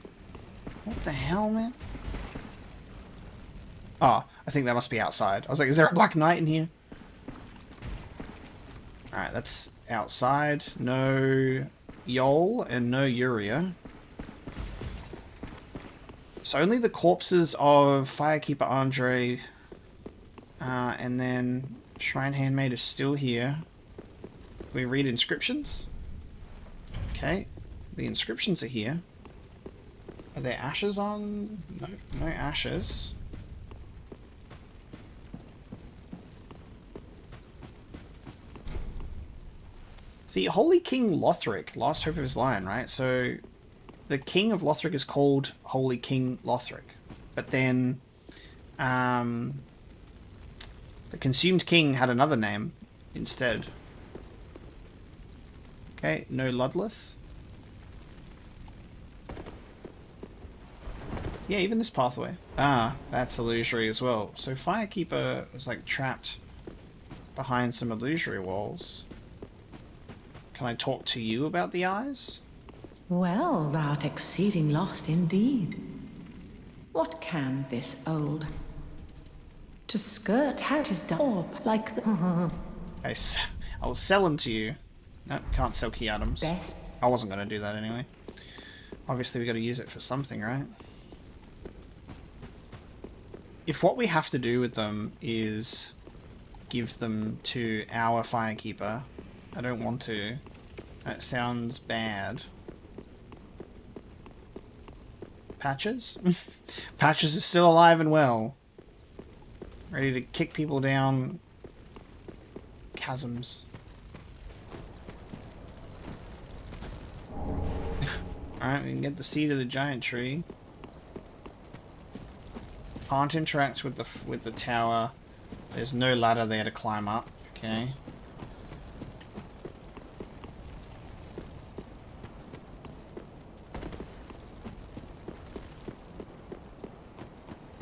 What the hell, man? Oh, I think that must be outside. I was like, is there a Black Knight in here? Alright, that's outside. No Yol and no Yuria. So only the corpses of Firekeeper Andre and then Shrine Handmaid is still here. Can we read inscriptions? Okay, the inscriptions are here. Are there ashes on? No, no ashes. See, Holy King Lothric, last hope of his line, right? So, the King of Lothric is called Holy King Lothric. But then, the Consumed King had another name instead. Okay, no Ludleth. Yeah, even this pathway. Ah, that's illusory as well. So Firekeeper was like trapped behind some illusory walls. Can I talk to you about the eyes? Well, thou'rt exceeding lost indeed. What can this old... To skirt hat his daub like the... I will sell them to you. Nope, can't sell key items. Best. I wasn't going to do that anyway. Obviously we got to use it for something, right? If what we have to do with them is give them to our Firekeeper, I don't want to. That sounds bad. Patches? Patches is still alive and well. Ready to kick people down chasms. Alright, we can get the seed of the giant tree. Can't interact with the tower. There's no ladder there to climb up. Okay.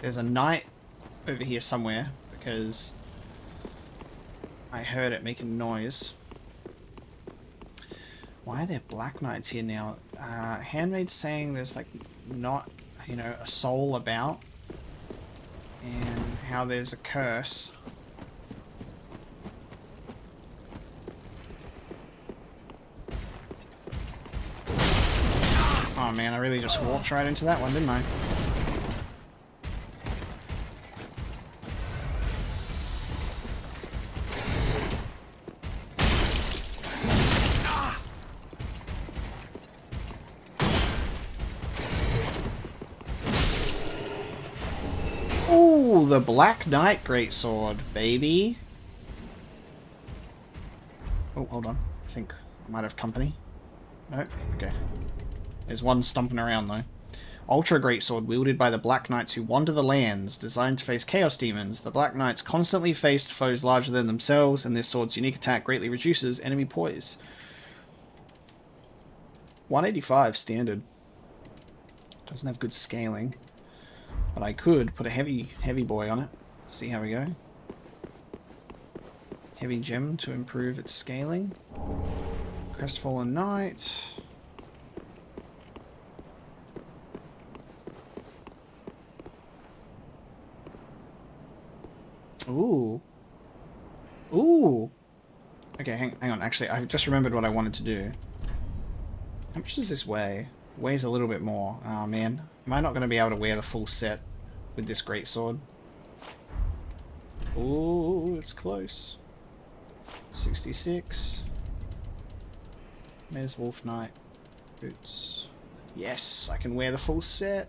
There's a knight over here somewhere because I heard it making noise. Why are there Black Knights here now? Handmaid's saying there's like not, you know, a soul about, and how there's a curse. Oh man, I really just walked right into that one, didn't I? Ooh, the Black Knight Greatsword, baby. Oh, hold on. I think I might have company. No? Okay. There's one stomping around, though. Ultra Greatsword wielded by the Black Knights who wander the lands, designed to face Chaos Demons. The Black Knights constantly faced foes larger than themselves, and this sword's unique attack greatly reduces enemy poise. 185 standard. Doesn't have good scaling, but I could put a heavy boy on it. See how we go. Heavy gem to improve its scaling. Crestfallen Knight. Ooh. Ooh. Okay, hang on. Actually, I just remembered what I wanted to do. How much does this weigh? Weighs a little bit more. Oh, man. Am I not going to be able to wear the full set with this greatsword? Ooh, it's close. 66. There's Wolf Knight. Boots. Yes, I can wear the full set.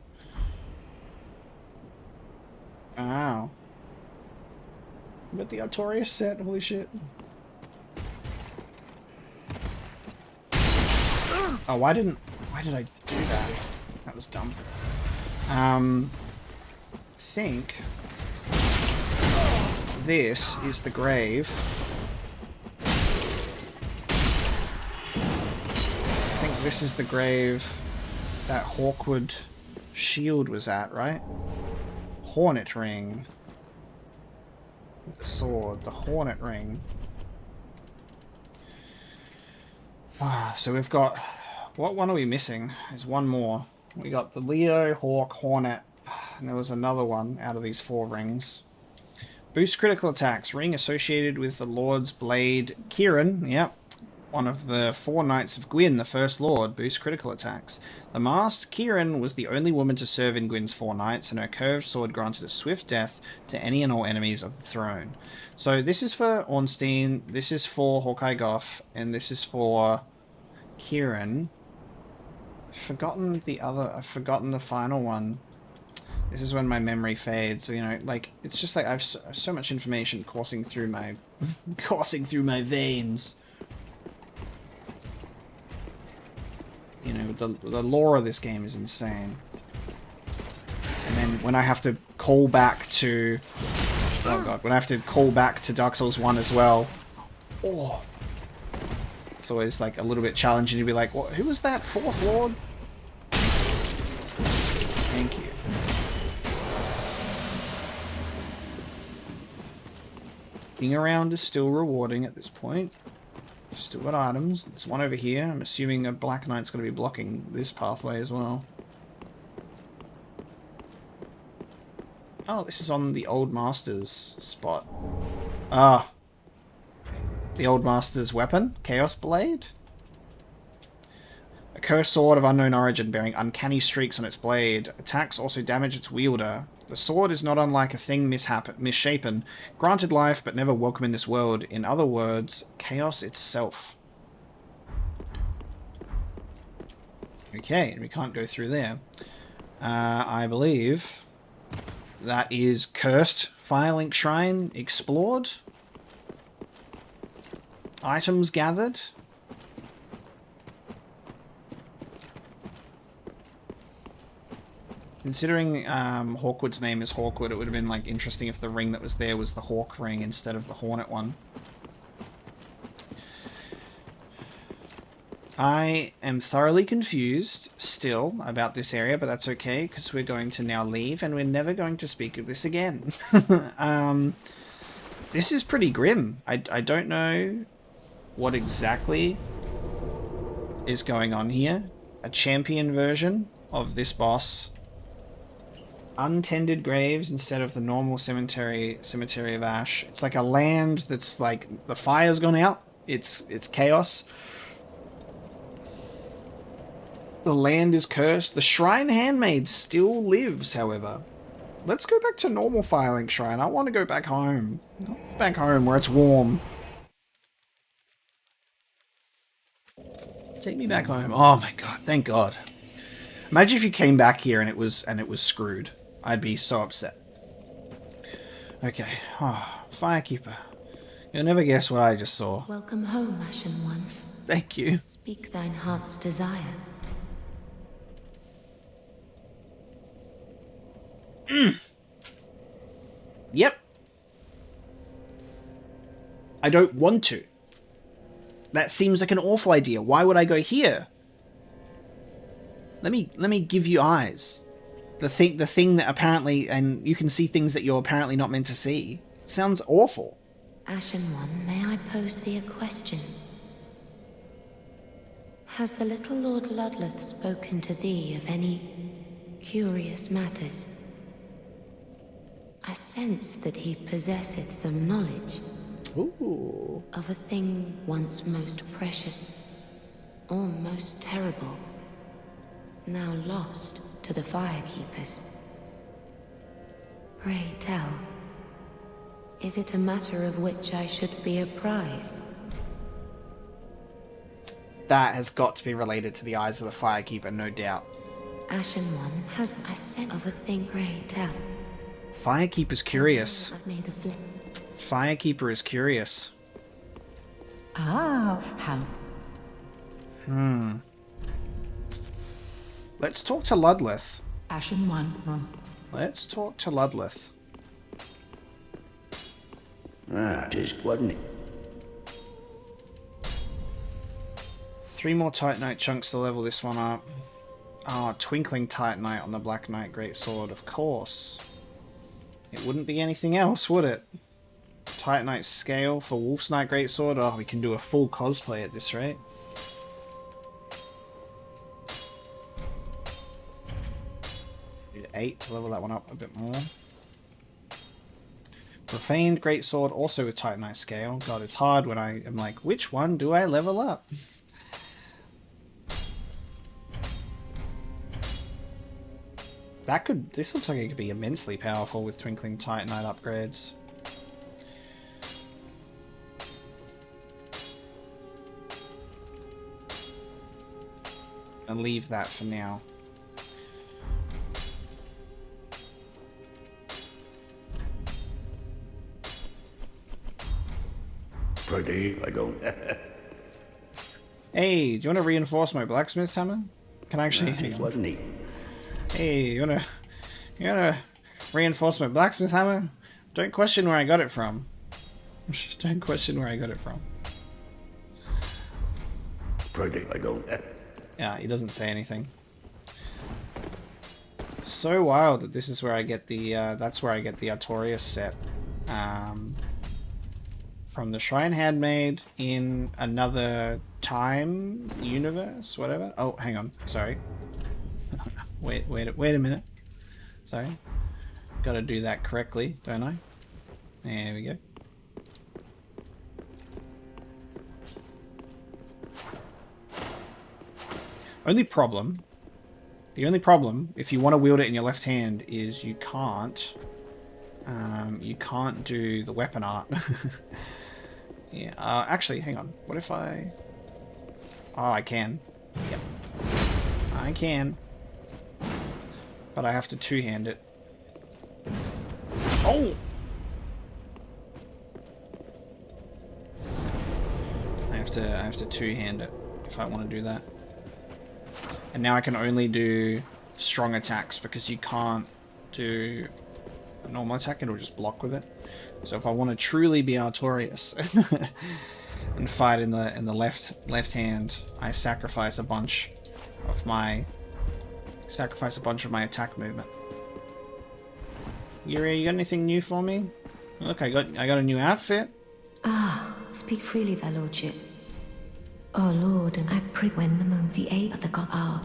Wow. But the Artorias set, holy shit. Oh, why did I do that? That was dumb. I think this is the grave. I think this is the grave that Hawkwood shield was at, right? Hornet ring. The sword, the Hornet ring. So we've got... What one are we missing? There's one more. We got the Leo, Hawk, Hornet, and there was another one out of these 4 rings. Boost critical attacks. Ring associated with the Lord's Blade. Kieran, yep. One of the 4 Knights of Gwyn, the First Lord. Boost critical attacks. The masked Kieran was the only woman to serve in Gwyn's 4 Knights, and her curved sword granted a swift death to any and all enemies of the throne. So this is for Ornstein, this is for Hawkeye Goff, and this is for Kieran. I've forgotten the final one. This is when my memory fades. You know, like, it's just like I have so much information coursing through my veins. You know, the lore of this game is insane. And then when I have to call back to... Oh god, when I have to call back to Dark Souls 1 as well. Oh. It's always like a little bit challenging to be like, what, who was that 4th Lord? Thank you. Looking around is still rewarding at this point. Still got items. There's one over here. I'm assuming a Black Knight's going to be blocking this pathway as well. Oh, this is on the Old Master's spot. Ah. The Old Master's weapon? Chaos Blade? A cursed sword of unknown origin bearing uncanny streaks on its blade. Attacks also damage its wielder. The sword is not unlike a thing misshapen, granted life but never welcome in this world. In other words, chaos itself. Okay, we can't go through there. I believe that is Cursed Firelink Shrine explored. Items gathered. Considering Hawkwood's name is Hawkwood, it would have been like interesting if the ring that was there was the Hawk ring instead of the Hornet one. I am thoroughly confused still about this area, but that's okay because we're going to now leave and we're never going to speak of this again. This is pretty grim. I don't know what exactly is going on here. A champion version of this boss. Untended Graves instead of the normal cemetery of Ash. It's like a land that's like the fire's gone out. It's chaos. The land is cursed. The Shrine Handmaid still lives, however. Let's go back to normal Firelink Shrine. I want to go back home. Back home where it's warm. Take me back home. Oh my god, thank god. Imagine if you came back here and it was screwed. I'd be so upset. Okay. Oh, Firekeeper. You'll never guess what I just saw. Welcome home, Ashen One. Thank you. Speak thine heart's desire. Yep. I don't want to. That seems like an awful idea. Why would I go here? Let me give you eyes. The thing that apparently, and you can see things that you're apparently not meant to see. It sounds awful. Ashen One, may I pose thee a question? Has the little Lord Ludleth spoken to thee of any curious matters? I sense that he possesseth some knowledge. Ooh. Of a thing once most precious, or most terrible, now lost to the Firekeepers. Pray tell, is it a matter of which I should be apprised? That has got to be related to the eyes of the Firekeeper, no doubt. Ashen One, has I scent of a thing? Pray tell. Firekeeper's curious. I've made a flip. Firekeeper is curious. Ah, how? Let's talk to Ludleth. Ashen One. Let's talk to Ludleth. Just wasn't it? 3 more Titanite chunks to level this one up. Ah, Twinkling Titanite on the Black Knight Greatsword, of course. It wouldn't be anything else, would it? Titanite scale for Wolf's Knight Greatsword. Oh, we can do a full cosplay at this rate. Need 8 to level that one up a bit more. Profaned Greatsword, also with Titanite scale. God, it's hard when I am like, which one do I level up? This looks like it could be immensely powerful with Twinkling Titanite upgrades. And leave that for now. Pretty, I don't. Hey, do you want to reinforce my blacksmith's hammer? Can I actually? Just wasn't it? Hey, you wanna reinforce my blacksmith hammer? Don't question where I got it from. Don't question where I got it from. Pretty, I don't. Yeah, he doesn't say anything. So wild that this is where I get the that's where I get the Artorias set. From the Shrine Handmaid in another time universe, whatever. Oh, hang on, sorry. wait a minute. Sorry. Gotta do that correctly, don't I? There we go. The only problem, if you want to wield it in your left hand, is you can't do the weapon art. Yeah, actually, hang on. What if I... Oh, I can. Yep. I can. But I have to two-hand it. Oh! I have to two-hand it if I want to do that. And now I can only do strong attacks because you can't do a normal attack, it'll just block with it. So if I want to truly be Artorias and fight in the left hand, I sacrifice a bunch of my attack movement. Yuri, you got anything new for me? Look, I got a new outfit. Ah, speak freely, thy lordship. Oh lord, and I pray when the moment the aid of the god are.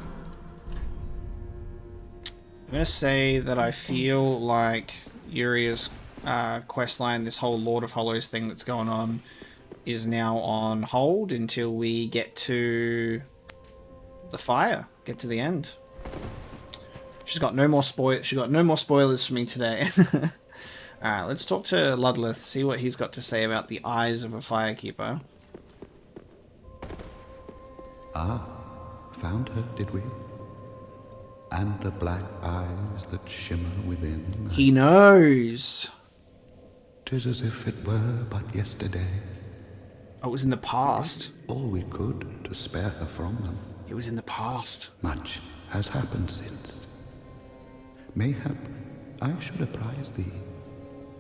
I'm gonna say that I feel like Yuri's questline, this whole Lord of Hollows thing that's going on, is now on hold until we get to the fire, get to the end. She's got no more spoilers for me today. Alright, let's talk to Ludleth, see what he's got to say about the eyes of a Firekeeper. Ah, found her, did we? And the black eyes that shimmer within. He knows. 'Tis as if it were but yesterday. Oh, it was in the past. All we could to spare her from them. It was in the past. Much has happened since. Mayhap I should apprise thee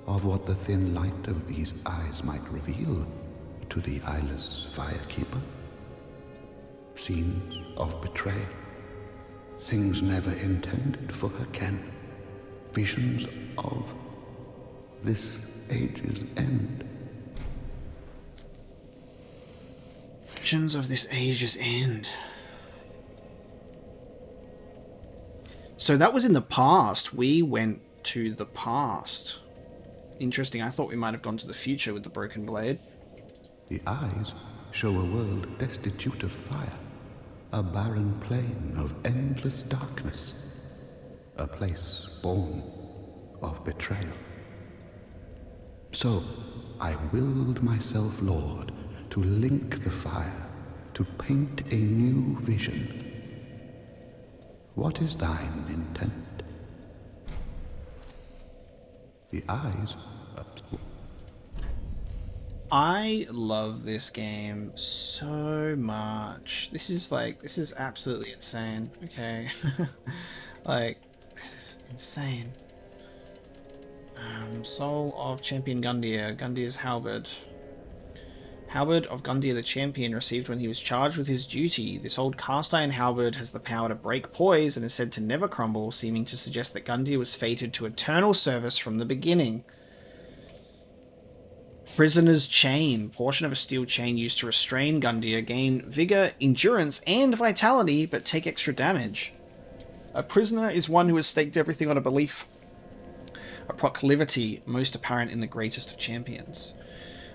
of what the thin light of these eyes might reveal to the eyeless firekeeper. Scenes of betrayal, things never intended for her ken, visions of this age's end. Visions of this age's end. So that was in the past. We went to the past. Interesting. I thought we might have gone to the future with the broken blade. The eyes show a world destitute of fire, a barren plain of endless darkness, a place born of betrayal. So I willed myself Lord to link the fire, to paint a new vision. What is thine intent? The eyes. I love this game so much. This is absolutely insane. Okay. Like, this is insane. Soul of Champion Gundyr. Gundyr's halberd. Halberd of Gundyr the Champion, received when he was charged with his duty. This old cast iron halberd has the power to break poise and is said to never crumble, seeming to suggest that Gundyr was fated to eternal service from the beginning. Prisoner's Chain. Portion of a steel chain used to restrain Gundyr. Gain vigor, endurance, and vitality, but take extra damage. A prisoner is one who has staked everything on a belief. A proclivity most apparent in the greatest of champions.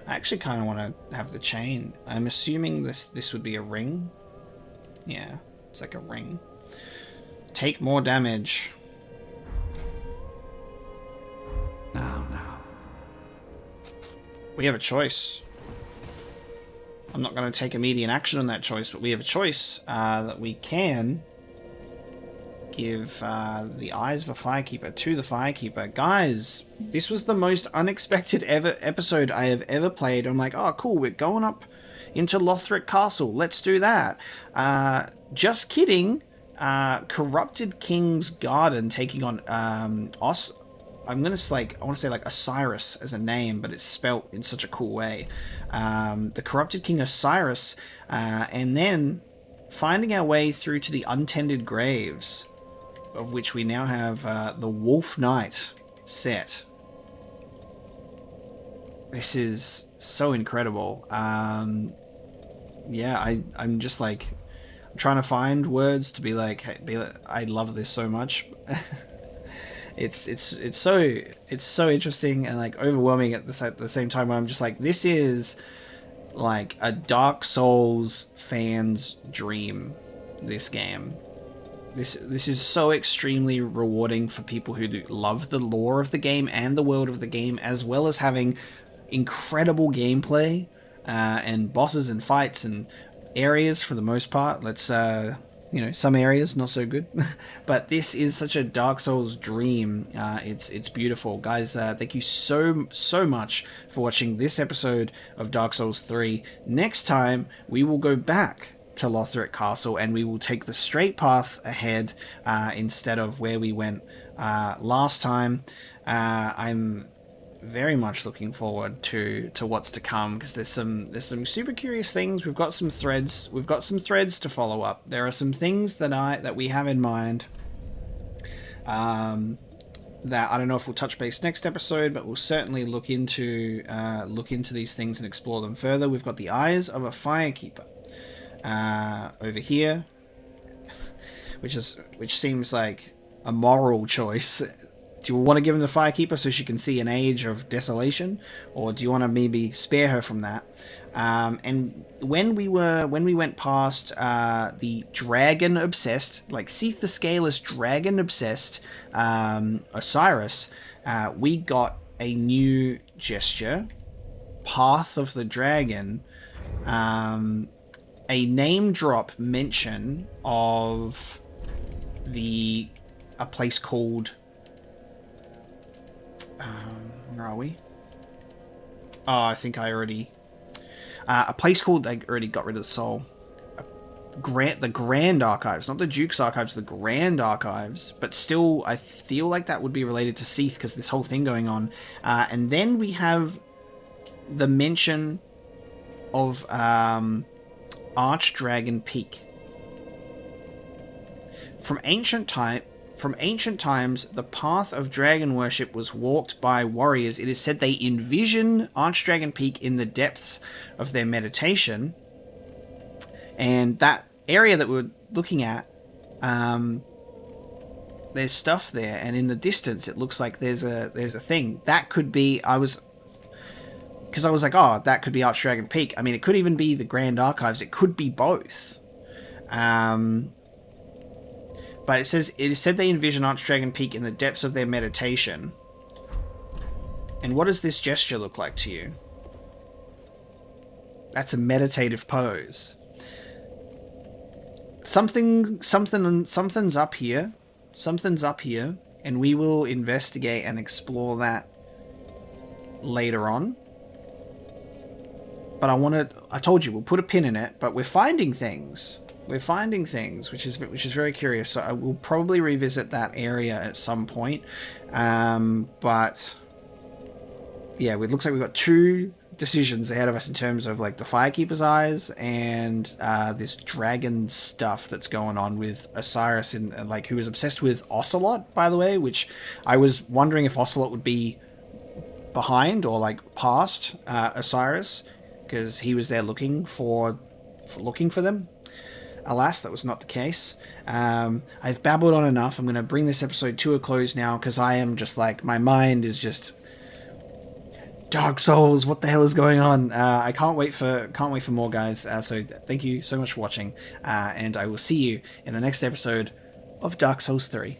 I actually kind of want to have the chain. I'm assuming this would be a ring. Yeah, it's like a ring. Take more damage. Now. We have a choice. I'm not going to take immediate action on that choice, but we have a choice that we can give the eyes of a firekeeper to the firekeeper. Guys, this was the most unexpected episode I have ever played. I'm like, oh cool, we're going up into Lothric Castle, let's do that. Just kidding. Corrupted King's Garden taking on I want to say like Oceiros as a name, but it's spelt in such a cool way. The Corrupted King Oceiros, and then finding our way through to the Untended Graves, of which we now have the Wolf Knight set. This is so incredible. Yeah, I'm just like, I'm trying to find words to be like, I love this so much. It's so interesting and like overwhelming at the same time, where I'm just like, this is like a Dark Souls fan's dream. This game, this is so extremely rewarding for people who love the lore of the game and the world of the game, as well as having incredible gameplay and bosses and fights and areas for the most part. Let's some areas not so good, but this is such a Dark Souls dream. It's beautiful, guys. Thank you so much for watching this episode of Dark Souls 3. Next time we will go back to Lothric Castle and we will take the straight path ahead instead of where we went last time. I'm very much looking forward to what's to come, because there's some super curious things. We've got some threads to follow up. There are some things that we have in mind that I don't know if we'll touch base next episode, but we'll certainly look into these things and explore them further. We've got the eyes of a firekeeper over here, which seems like a moral choice. Do you want to give him the firekeeper so she can see an age of desolation, or do you want to maybe spare her from that? And when we went past the dragon obsessed, like Seath the Scaleless dragon obsessed Oceiros, we got a new gesture, Path of the Dragon, a name drop mention of a place called. Where are we? Oh, I think I already... a place called... I already got rid of the soul. the Grand Archives, not the Duke's Archives, the Grand Archives. But still, I feel like that would be related to Seath because this whole thing going on. And then we have the mention of Archdragon Peak. From ancient times, the path of dragon worship was walked by warriors. It is said they envision Archdragon Peak in the depths of their meditation. And that area that we're looking at, there's stuff there, and in the distance it looks like there's a thing. That could be, because I was like, oh, that could be Archdragon Peak. I mean, it could even be the Grand Archives. It could be both. But it is said they envision Archdragon Peak in the depths of their meditation. And what does this gesture look like to you? That's a meditative pose. Something's up here. Something's up here, and we will investigate and explore that later on. But I told you, we'll put a pin in it, but we're finding things. We're finding things, which is very curious. So I will probably revisit that area at some point. But yeah, it looks like we've got two decisions ahead of us in terms of like the Firekeeper's Eyes and this dragon stuff that's going on with Oceiros, and like who is obsessed with Ocelot, by the way. Which I was wondering if Ocelot would be behind or like past Oceiros, because he was there looking for them. Alas, that was not the case. I've babbled on enough. I'm going to bring this episode to a close now, because I am just like, my mind is just Dark Souls. What the hell is going on? I can't wait for more, guys. So thank you so much for watching, and I will see you in the next episode of Dark Souls 3.